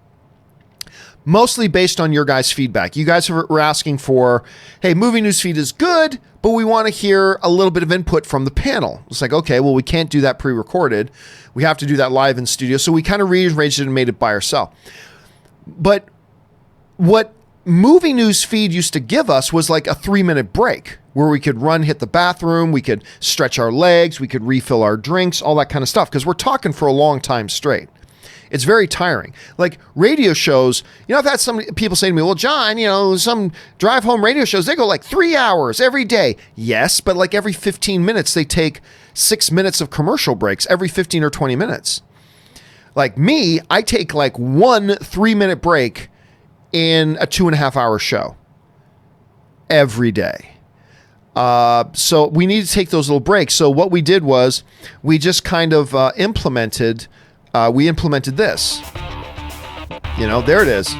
Mostly based on your guys' feedback. You guys were asking for, hey, movie news feed is good, but we want to hear a little bit of input from the panel. It's like, okay, well, we can't do that pre-recorded. We have to do that live in studio. So we kind of rearranged it and made it buy or sell. But what movie news feed used to give us was like a 3-minute break where we could run, hit the bathroom, we could stretch our legs, we could refill our drinks, all that kind of stuff, because we're talking for a long time straight. It's very tiring. Like radio shows, you know, I've had some people say to me, well, John, you know, some drive home radio shows, they go like 3 hours every day. Yes, but like every 15 minutes, they take 6 minutes of commercial breaks every 15 or 20 minutes. Like me, I take like 1 3-minute break in a 2.5 hour show every day. So we need to take those little breaks. So what we did was we just kind of implemented this. You know, there it is.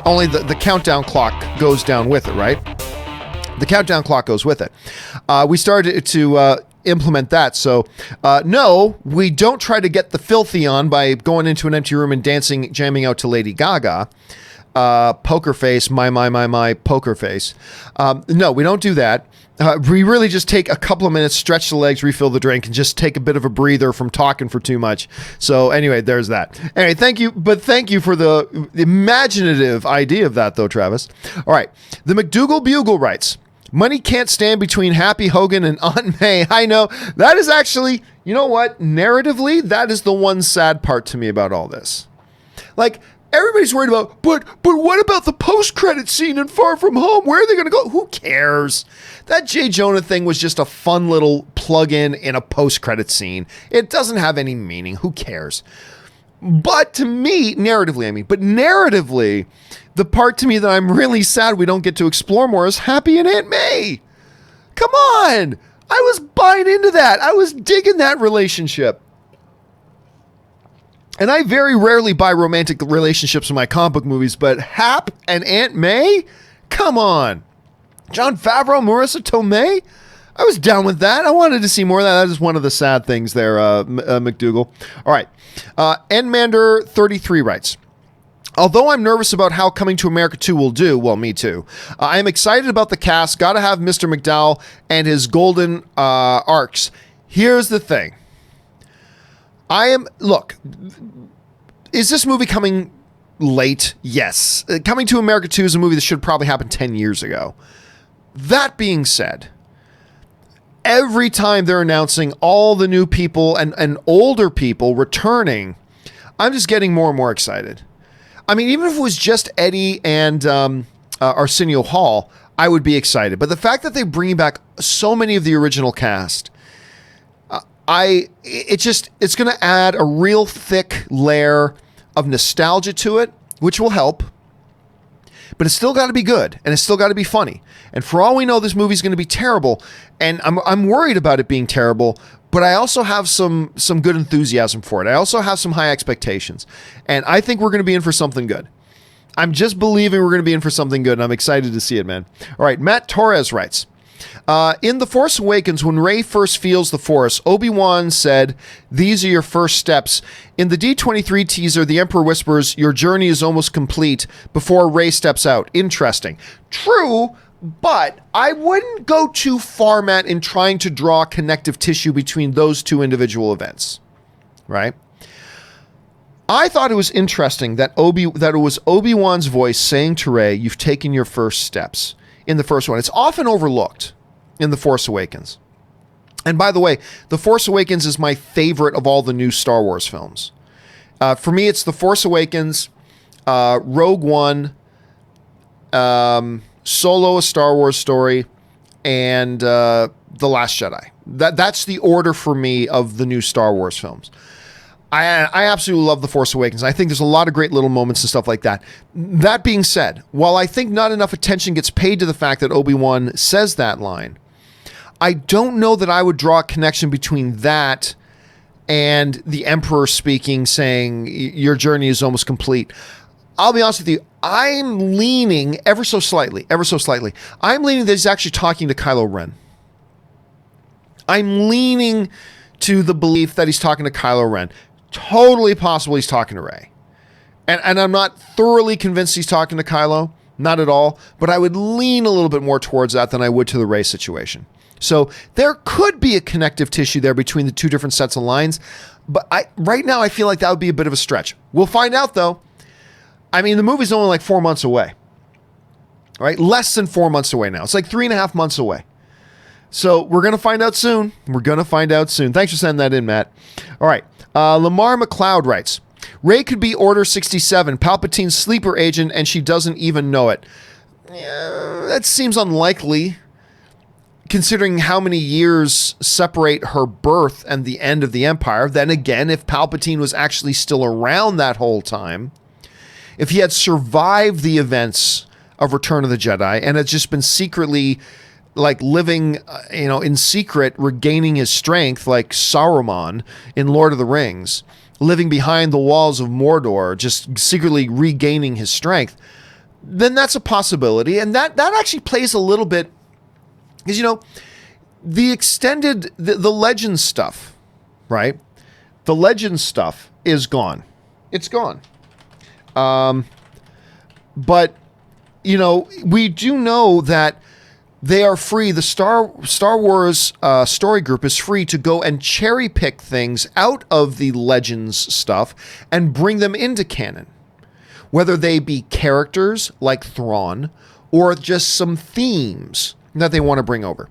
Only the countdown clock goes down with it, right? The countdown clock goes with it. We started to implement that. So, no, we don't try to get the filthy on by going into an empty room and dancing, jamming out to Lady Gaga. Poker face, my poker face. No, we don't do that. We really just take a couple of minutes, stretch the legs, refill the drink, and just take a bit of a breather from talking for too much. So anyway, there's that. Anyway, thank you for the imaginative idea of that, though, Travis. All right. The McDougal Bugle writes, Money can't stand between Happy Hogan and Aunt May. I know. That is actually, you know what? Narratively, that is the one sad part to me about all this. Like, everybody's worried about, but what about the post-credit scene in Far From Home? Where are they going to go? Who cares? That J. Jonah thing was just a fun little plug-in in a post-credit scene. It doesn't have any meaning. Who cares? But to me, narratively, the part to me that I'm really sad we don't get to explore more is Happy and Aunt May. Come on. I was buying into that. I was digging that relationship. And I very rarely buy romantic relationships in my comic book movies, but Hap and Aunt May? Come on. Jon Favreau, Marissa Tomei? I was down with that. I wanted to see more of that. That is one of the sad things there, McDougal. All right. Nmander33 writes, although I'm nervous about how Coming to America 2 will do, well, me too, I am excited about the cast. Got to have Mr. McDowell and his golden arcs. Here's the thing. Look, is this movie coming late? Yes. Coming to America 2 is a movie that should probably happen 10 years ago. That being said, every time they're announcing all the new people and older people returning, I'm just getting more and more excited. I mean, even if it was just Eddie and Arsenio Hall, I would be excited. But the fact that they're bringing back so many of the original cast, it's going to add a real thick layer of nostalgia to it, which will help. But it's still got to be good, and it's still got to be funny. And for all we know, this movie's going to be terrible, and I'm worried about it being terrible. But I also have some good enthusiasm for it. I also have some high expectations, and I think we're going to be in for something good. I'm just believing we're going to be in for something good, and I'm excited to see it, man. All right, Matt Torres writes, in The Force Awakens, when Rey first feels the Force, Obi-Wan said, "These are your first steps." In the D23 teaser, the Emperor whispers, "Your journey is almost complete," before Rey steps out. Interesting. True, but I wouldn't go too far, Matt, in trying to draw connective tissue between those two individual events, right? I thought it was interesting that it was Obi-Wan's voice saying to Rey, "You've taken your first steps," in the first one. It's often overlooked in The Force Awakens. And by the way, The Force Awakens is my favorite of all the new Star Wars films. For me, it's The Force Awakens, Rogue One, Solo: A Star Wars Story, and The Last Jedi. That's the order for me of the new Star Wars films. I absolutely love The Force Awakens. I think there's a lot of great little moments and stuff like that. That being said, while I think not enough attention gets paid to the fact that Obi-Wan says that line, I don't know that I would draw a connection between that and the Emperor speaking, saying, "Your journey is almost complete." I'll be honest with you, I'm leaning ever so slightly, I'm leaning that he's actually talking to Kylo Ren. I'm leaning to the belief that he's talking to Kylo Ren. Totally possible he's talking to Rey. And I'm not thoroughly convinced he's talking to Kylo. Not at all. But I would lean a little bit more towards that than I would to the Rey situation. So there could be a connective tissue there between the two different sets of lines. But right now, I feel like that would be a bit of a stretch. We'll find out, though. I mean, the movie's only like 4 months away. Right? Less than 4 months away now. It's like 3.5 months away. So we're going to find out soon. Thanks for sending that in, Matt. All right. Lamar McLeod writes, Rey could be Order 67, Palpatine's sleeper agent, and she doesn't even know it. That seems unlikely, considering how many years separate her birth and the end of the Empire. Then again, if Palpatine was actually still around that whole time, if he had survived the events of Return of the Jedi and had just been secretly like living, in secret, regaining his strength like Saruman in Lord of the Rings, living behind the walls of Mordor, just secretly regaining his strength, then that's a possibility. And that actually plays a little bit, because, the extended, the Legends stuff, right? The Legends stuff is gone. It's gone. But, we do know that they are free. The Star Wars story group is free to go and cherry pick things out of the Legends stuff and bring them into canon. Whether they be characters like Thrawn or just some themes that they want to bring over.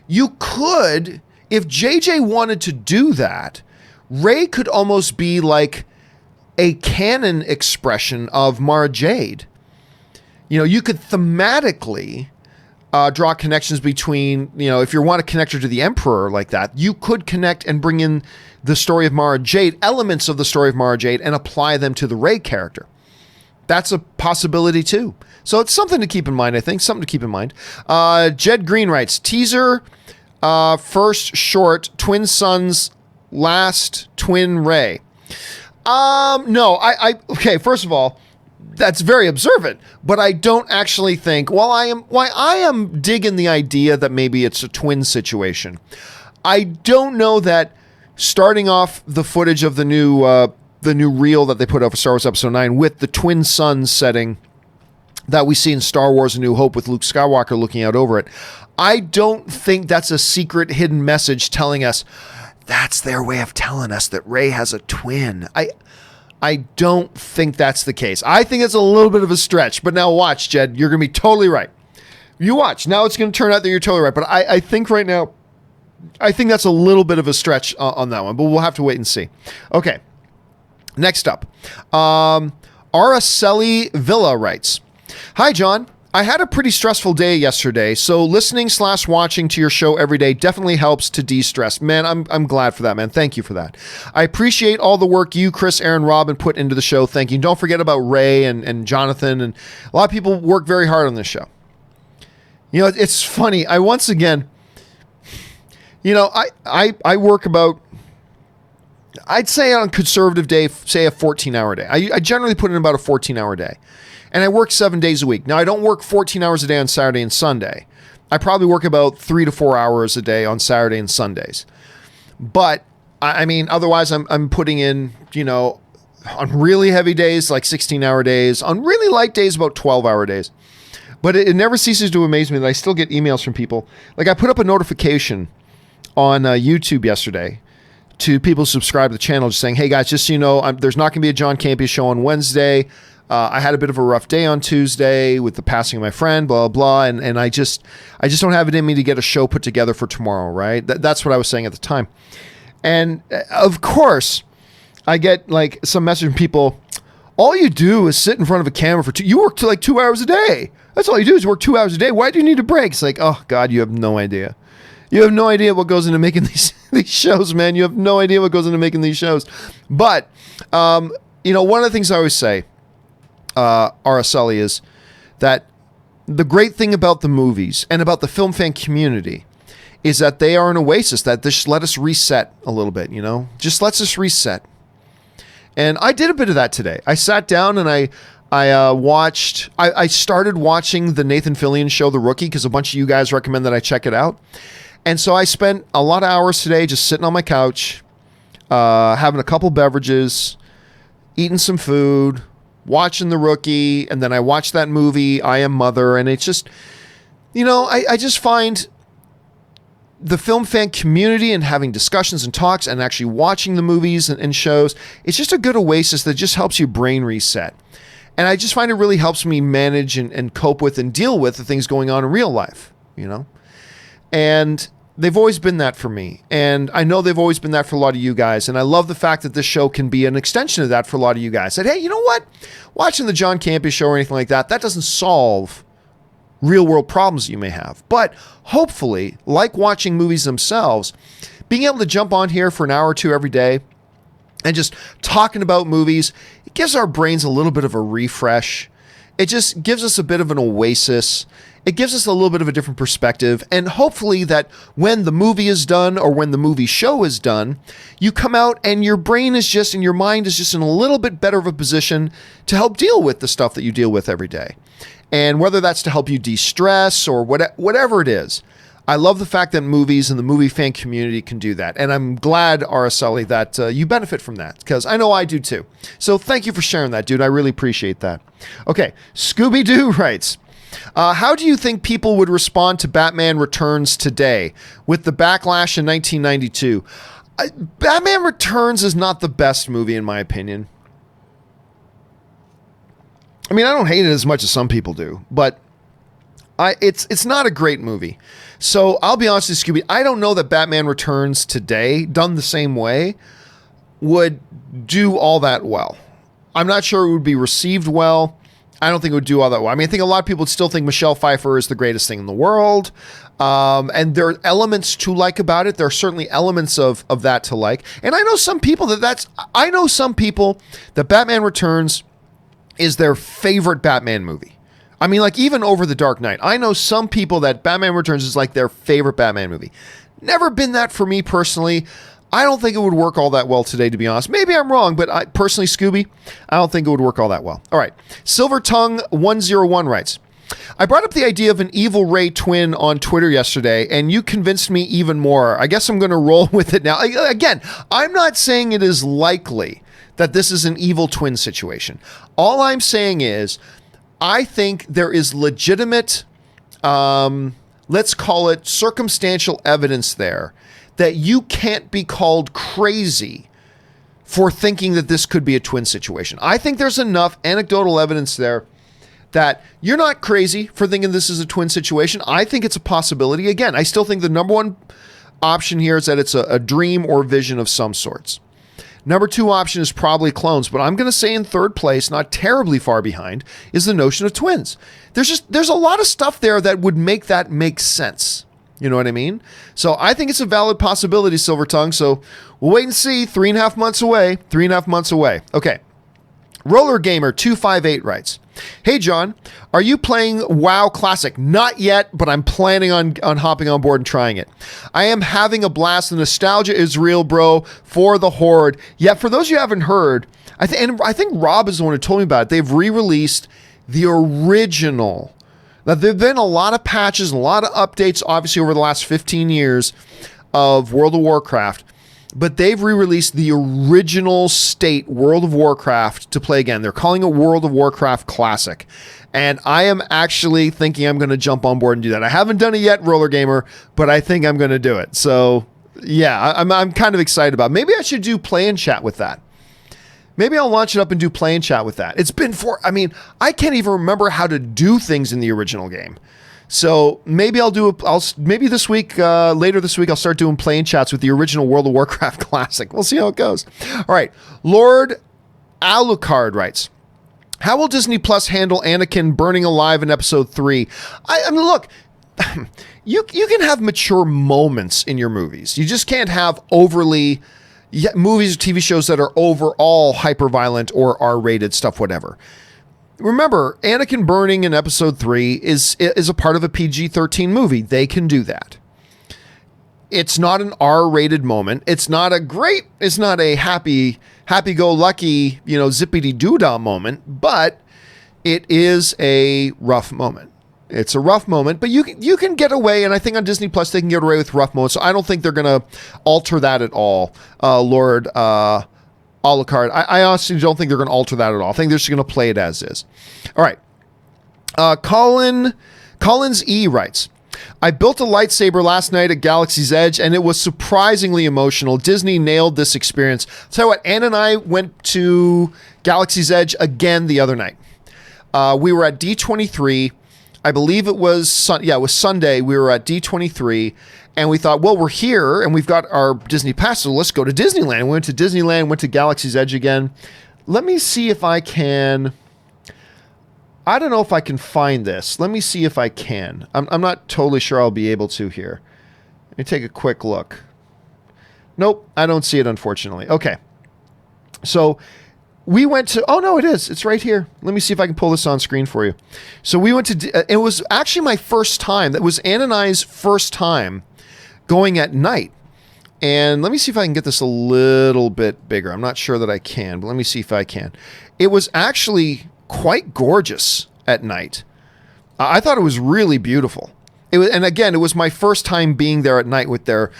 You could, if JJ wanted to do that, Rey could almost be like a canon expression of Mara Jade. You know, you could thematically draw connections between, you know, if you want to connect her to the Emperor like that, you could connect and bring in the story of Mara Jade, elements of the story of Mara Jade, and apply them to the Rey character. That's a possibility too. So it's something to keep in mind, I think. Something to keep in mind. Jed Green writes, teaser, first short, Twin Sons, last Twin Rey. No, okay, first of all, that's very observant, but I don't actually think, I am digging the idea that maybe it's a twin situation. I don't know that starting off the footage of the new reel that they put out for Star Wars Episode 9 with the Twin Sons setting that we see in Star Wars A New Hope with Luke Skywalker looking out over it, I don't think that's a secret hidden message telling us that's their way of telling us that Rey has a twin. I don't think that's the case. I think it's a little bit of a stretch, but now watch, Jed, you're going to be totally right. You watch. Now it's going to turn out that you're totally right, but I think right now, I think that's a little bit of a stretch on that one, but we'll have to wait and see. Okay, next up. Araceli Villa writes, hi, John. I had a pretty stressful day yesterday, so listening/watching to your show every day definitely helps to de-stress. Man, I'm glad for that, man. Thank you for that. I appreciate all the work you, Chris, Aaron, Robin put into the show. Thank you. Don't forget about Rey and Jonathan, and a lot of people work very hard on this show. You know, it's funny. I once again, you know, I work about, I'd say on a conservative day, say a 14-hour day. I generally put in about a 14-hour day. And I work 7 days a week. Now, I don't work 14 hours a day on Saturday and Sunday. I probably work about 3 to 4 hours a day on Saturday and Sundays. But, I mean, otherwise, I'm putting in, you know, on really heavy days, like 16-hour days. On really light days, about 12-hour days. But it never ceases to amaze me that I still get emails from people. Like, I put up a notification on YouTube yesterday to people who subscribe to the channel just saying, hey, guys, just so you know, there's not going to be a John Campea show on Wednesday. I had a bit of a rough day on Tuesday with the passing of my friend, blah, blah, and I just don't have it in me to get a show put together for tomorrow, right? That's what I was saying at the time. And of course, I get like some message from people, all you do is sit in front of a camera for you work like 2 hours a day. That's all you do is work 2 hours a day. Why do you need a break? It's like, oh God, you have no idea. You have no idea what goes into making these shows, man. You have no idea what goes into making these shows. But, you know, one of the things I always say, Araceli, is that the great thing about the movies and about the film fan community is that they are an oasis that just let us reset a little bit, you know, just lets us reset. And I did a bit of that today. I sat down and I started watching the Nathan Fillion show, The Rookie, because a bunch of you guys recommend that I check it out. And so I spent a lot of hours today just sitting on my couch, having a couple beverages, eating some food, watching The Rookie, and then I watched that movie, I Am Mother, and it's just, you know, I just find the film fan community and having discussions and talks and actually watching the movies and shows, it's just a good oasis that just helps your brain reset. And I just find it really helps me manage and cope with and deal with the things going on in real life, you know? And they've always been that for me. And I know they've always been that for a lot of you guys. And I love the fact that this show can be an extension of that for a lot of you guys. That, hey, you know what? Watching the John Campea Show or anything like that, that doesn't solve real world problems that you may have. But hopefully, like watching movies themselves, being able to jump on here for an hour or two every day and just talking about movies, it gives our brains a little bit of a refresh. It just gives us a bit of an oasis. It gives us a little bit of a different perspective. And hopefully that when the movie is done or when the movie show is done, you come out and your brain is just, and your mind is just in a little bit better of a position to help deal with the stuff that you deal with every day. And whether that's to help you de-stress or whatever it is, I love the fact that movies and the movie fan community can do that. And I'm glad, Araceli, that you benefit from that, because I know I do too. So thank you for sharing that, dude. I really appreciate that. Okay, Scooby-Doo writes, how do you think people would respond to Batman Returns today with the backlash in 1992? Batman Returns is not the best movie in my opinion. I mean, I don't hate it as much as some people do, but It's not a great movie. So I'll be honest with you, Scooby, I don't know that Batman Returns today, done the same way, would do all that well. I'm not sure it would be received well. I don't think it would do all that well. I mean, I think a lot of people would still think Michelle Pfeiffer is the greatest thing in the world. And there are elements to like about it. There are certainly elements of that to like. And I know some people that Batman Returns is their favorite Batman movie. I mean, like even over The Dark Knight. I know some people that Batman Returns is like their favorite Batman movie. Never been that for me personally. I don't think it would work all that well today, to be honest. Maybe I'm wrong, but I personally, Scooby, I don't think it would work all that well. All right. Silver Tongue 101 writes, I brought up the idea of an evil Ray twin on Twitter yesterday, and you convinced me even more. I guess I'm going to roll with it now. Again, I'm not saying it is likely that this is an evil twin situation. All I'm saying is I think there is legitimate, let's call it circumstantial evidence there that you can't be called crazy for thinking that this could be a twin situation. I think there's enough anecdotal evidence there that you're not crazy for thinking this is a twin situation. I think it's a possibility. Again, I still think the number one option here is that it's a dream or vision of some sorts. Number two option is probably clones, but I'm going to say in third place, not terribly far behind, is the notion of twins. There's a lot of stuff there that would make that make sense. You know what I mean? So I think it's a valid possibility, Silver Tongue. So we'll wait and see. 3.5 months away. 3.5 months away. Okay. Roller Gamer 258 writes, hey, John, are you playing WoW Classic? Not yet, but I'm planning on hopping on board and trying it. I am having a blast. The nostalgia is real, bro, for the Horde. Yeah, for those you haven't heard, I think Rob is the one who told me about it. They've re-released the original. Now, there have been a lot of patches and a lot of updates, obviously, over the last 15 years of World of Warcraft. But they've re-released the original state World of Warcraft to play again. They're calling it World of Warcraft Classic. And I am actually thinking I'm going to jump on board and do that. I haven't done it yet, Roller Gamer, but I think I'm going to do it. So, yeah, I'm kind of excited about it. Maybe I should do play and chat with that. Maybe I'll launch it up and do play and chat with that. I can't even remember how to do things in the original game. So maybe maybe this week, later this week, I'll start doing play and chats with the original World of Warcraft Classic. We'll see how it goes. All right. Lord Alucard writes, how will Disney Plus handle Anakin burning alive in episode 3? I mean, look, you can have mature moments in your movies. You just can't have movies or TV shows that are overall hyper-violent or R-rated stuff, whatever. Remember, Anakin burning in episode 3 is a part of a PG-13 movie. They can do that. It's not an R-rated moment. It's not a happy-go-lucky, zippity-doo-dah moment, but it is a rough moment. It's a rough moment, but you can get away, and I think on Disney Plus they can get away with rough moments, so I don't think they're going to alter that at all, Lord Alucard. I honestly don't think they're going to alter that at all. I think they're just going to play it as is. All right. Collins E. writes, I built a lightsaber last night at Galaxy's Edge, and it was surprisingly emotional. Disney nailed this experience. I'll tell you what, Ann and I went to Galaxy's Edge again the other night. We were at D23. I believe it was Sunday. We were at D23, and we thought, well, we're here, and we've got our Disney pass, so let's go to Disneyland. We went to Disneyland, went to Galaxy's Edge again. Let me see if I can... I don't know if I can find this. Let me see if I can. I'm not totally sure I'll be able to here. Let me take a quick look. Nope, I don't see it, unfortunately. Okay. So we went to... Oh, no, it is. It's right here. Let me see if I can pull this on screen for you. So we went to... It was actually my first time. That was Ann and I's first time going at night. And let me see if I can get this a little bit bigger. I'm not sure that I can, but let me see if I can. It was actually quite gorgeous at night. I thought it was really beautiful. And again, it was my first time being there at night with the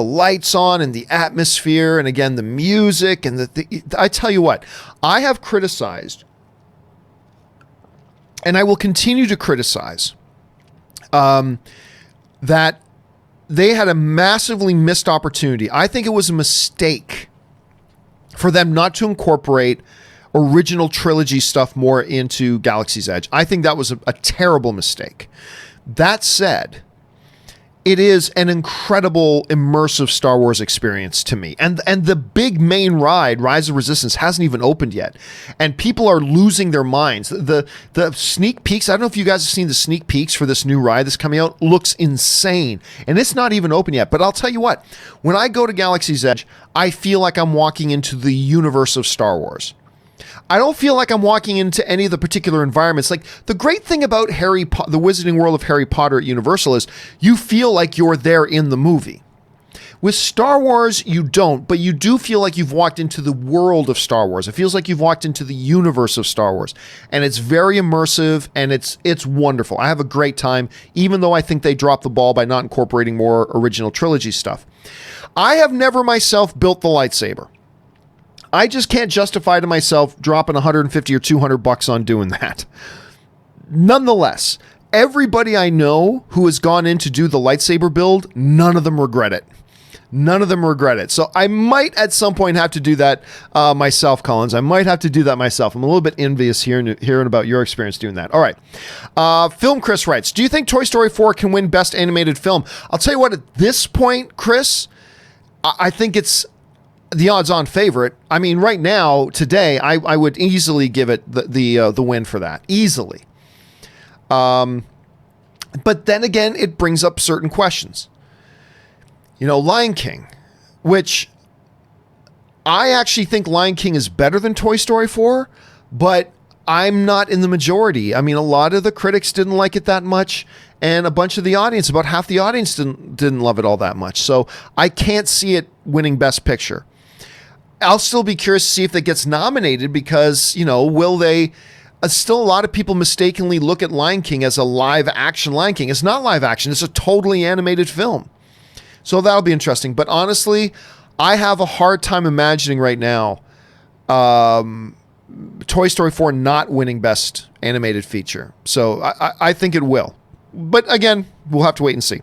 lights on and the atmosphere, and again the music and I tell you what, I have criticized, and I will continue to criticize, that they had a massively missed opportunity. I think it was a mistake for them not to incorporate original trilogy stuff more into Galaxy's Edge. I think that was a terrible mistake. That said, it is an incredible immersive Star Wars experience to me. And the big main ride, Rise of Resistance, hasn't even opened yet. And people are losing their minds. The sneak peeks, I don't know if you guys have seen the sneak peeks for this new ride that's coming out, looks insane. And it's not even open yet. But I'll tell you what, when I go to Galaxy's Edge, I feel like I'm walking into the universe of Star Wars. I don't feel like I'm walking into any of the particular environments. Like, the great thing about the Wizarding World of Harry Potter at Universal is you feel like you're there in the movie. With Star Wars, you don't, but you do feel like you've walked into the world of Star Wars. It feels like you've walked into the universe of Star Wars. And it's very immersive, and it's wonderful. I have a great time, even though I think they dropped the ball by not incorporating more original trilogy stuff. I have never myself built the lightsaber. I just can't justify to myself dropping 150 or 200 bucks on doing that. Nonetheless, everybody I know who has gone in to do the lightsaber build, none of them regret it. None of them regret it. So I might at some point have to do that myself, Collins. I might have to do that myself. I'm a little bit envious hearing about your experience doing that. All right. Film Chris writes, do you think Toy Story 4 can win Best Animated Film? I'll tell you what, at this point, Chris, I think it's the odds-on favorite. I mean, right now, today, I would easily give it the win for that. Easily. But then again, it brings up certain questions. You know, Lion King, which I actually think Lion King is better than Toy Story 4, but I'm not in the majority. I mean, a lot of the critics didn't like it that much, and a bunch of the audience, about half the audience, didn't love it all that much. So I can't see it winning Best Picture. I'll still be curious to see if it gets nominated because, you know, will they... still a lot of people mistakenly look at Lion King as a live-action Lion King. It's not live-action. It's a totally animated film. So that'll be interesting. But honestly, I have a hard time imagining right now Toy Story 4 not winning Best Animated Feature. So I think it will. But again, we'll have to wait and see.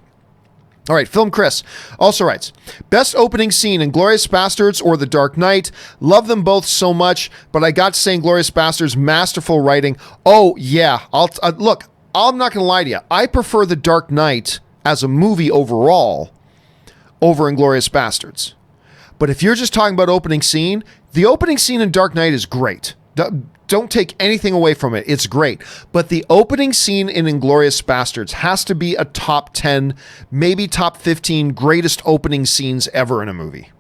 All right, Film Chris also writes, best opening scene, Inglourious Bastards or The Dark Knight. Love them both so much, but I got to say Inglourious Bastards, masterful writing. Oh, yeah. Look, I'm not going to lie to you. I prefer The Dark Knight as a movie overall over Inglourious Bastards. But if you're just talking about opening scene, the opening scene in Dark Knight is great. Don't take anything away from it. It's great. But the opening scene in Inglourious Bastards has to be a top 10, maybe top 15 greatest opening scenes ever in a movie.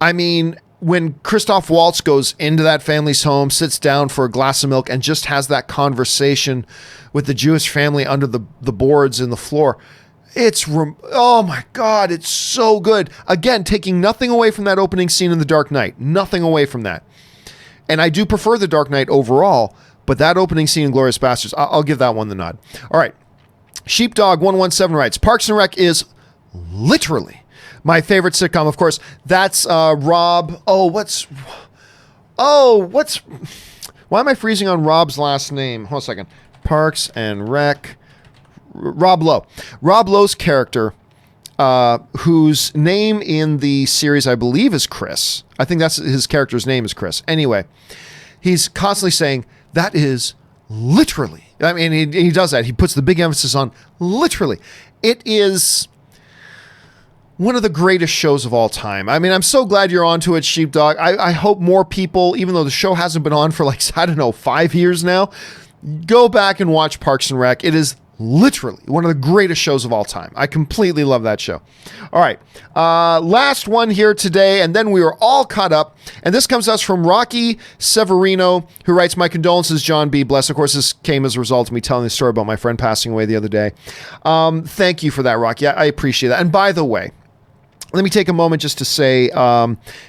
I mean, when Christoph Waltz goes into that family's home, sits down for a glass of milk, and just has that conversation with the Jewish family under the boards in the floor, oh my God, it's so good. Again, taking nothing away from that opening scene in The Dark Knight. Nothing away from that. And I do prefer The Dark Knight overall, but that opening scene in Inglourious Bastards, I'll give that one the nod. All right. Sheepdog117 writes, Parks and Rec is literally my favorite sitcom. Of course, that's Rob. Why am I freezing on Rob's last name? Hold on a second. Parks and Rec. Rob Lowe. Rob Lowe's character, whose name in the series, I believe, is Chris. I think that's his character's name is Chris. Anyway, he's constantly saying, that is literally. I mean, he does that. He puts the big emphasis on literally. It is one of the greatest shows of all time. I mean, I'm so glad you're onto it, Sheepdog. I hope more people, even though the show hasn't been on for 5 years now, go back and watch Parks and Rec. It is literally one of the greatest shows of all time. I completely love that show. All right. Last one here today, and then we are all caught up. And this comes to us from Rocky Severino, who writes, my condolences, John B. Bless. Of course, this came as a result of me telling the story about my friend passing away the other day. Thank you for that, Rocky. I appreciate that. And by the way, let me take a moment just to say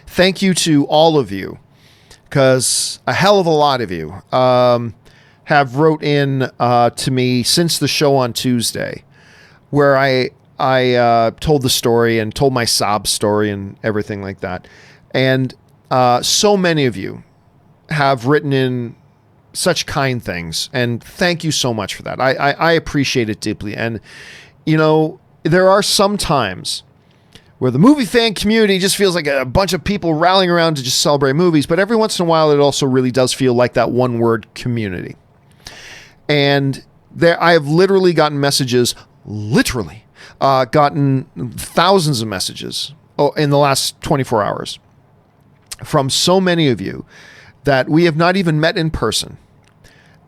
thank you to all of you, because a hell of a lot of you have wrote in to me since the show on Tuesday, where I told the story and told my sob story and everything like that. And so many of you have written in such kind things, and thank you so much for that. I appreciate it deeply. And, you know, there are some times where the movie fan community just feels like a bunch of people rallying around to just celebrate movies, but every once in a while it also really does feel like that one word community. And I have literally gotten messages, gotten thousands of messages in the last 24 hours from so many of you that we have not even met in person.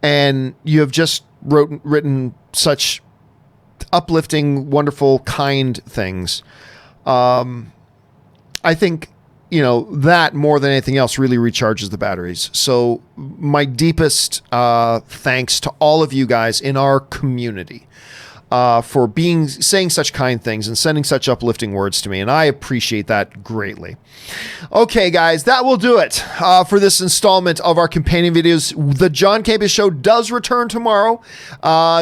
And you have just written such uplifting, wonderful, kind things. I think, that more than anything else really recharges the batteries. So my deepest thanks to all of you guys in our community for saying such kind things and sending such uplifting words to me. And I appreciate that greatly. Okay, guys, that will do it for this installment of our companion videos. The John Campea Show does return tomorrow.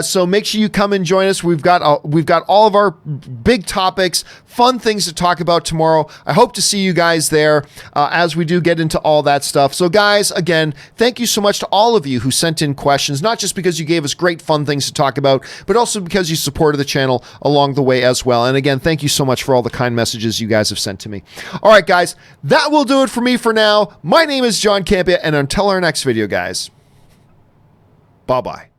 So make sure you come and join us. We've got all of our big topics, fun things to talk about tomorrow. I hope to see you guys there as we do get into all that stuff. So guys, again, thank you so much to all of you who sent in questions, not just because you gave us great fun things to talk about, but also because you supported the channel along the way as well. And again, thank you so much for all the kind messages you guys have sent to me. All right, guys, that will do it for me for now. My name is John Campea, and until our next video, guys, bye-bye.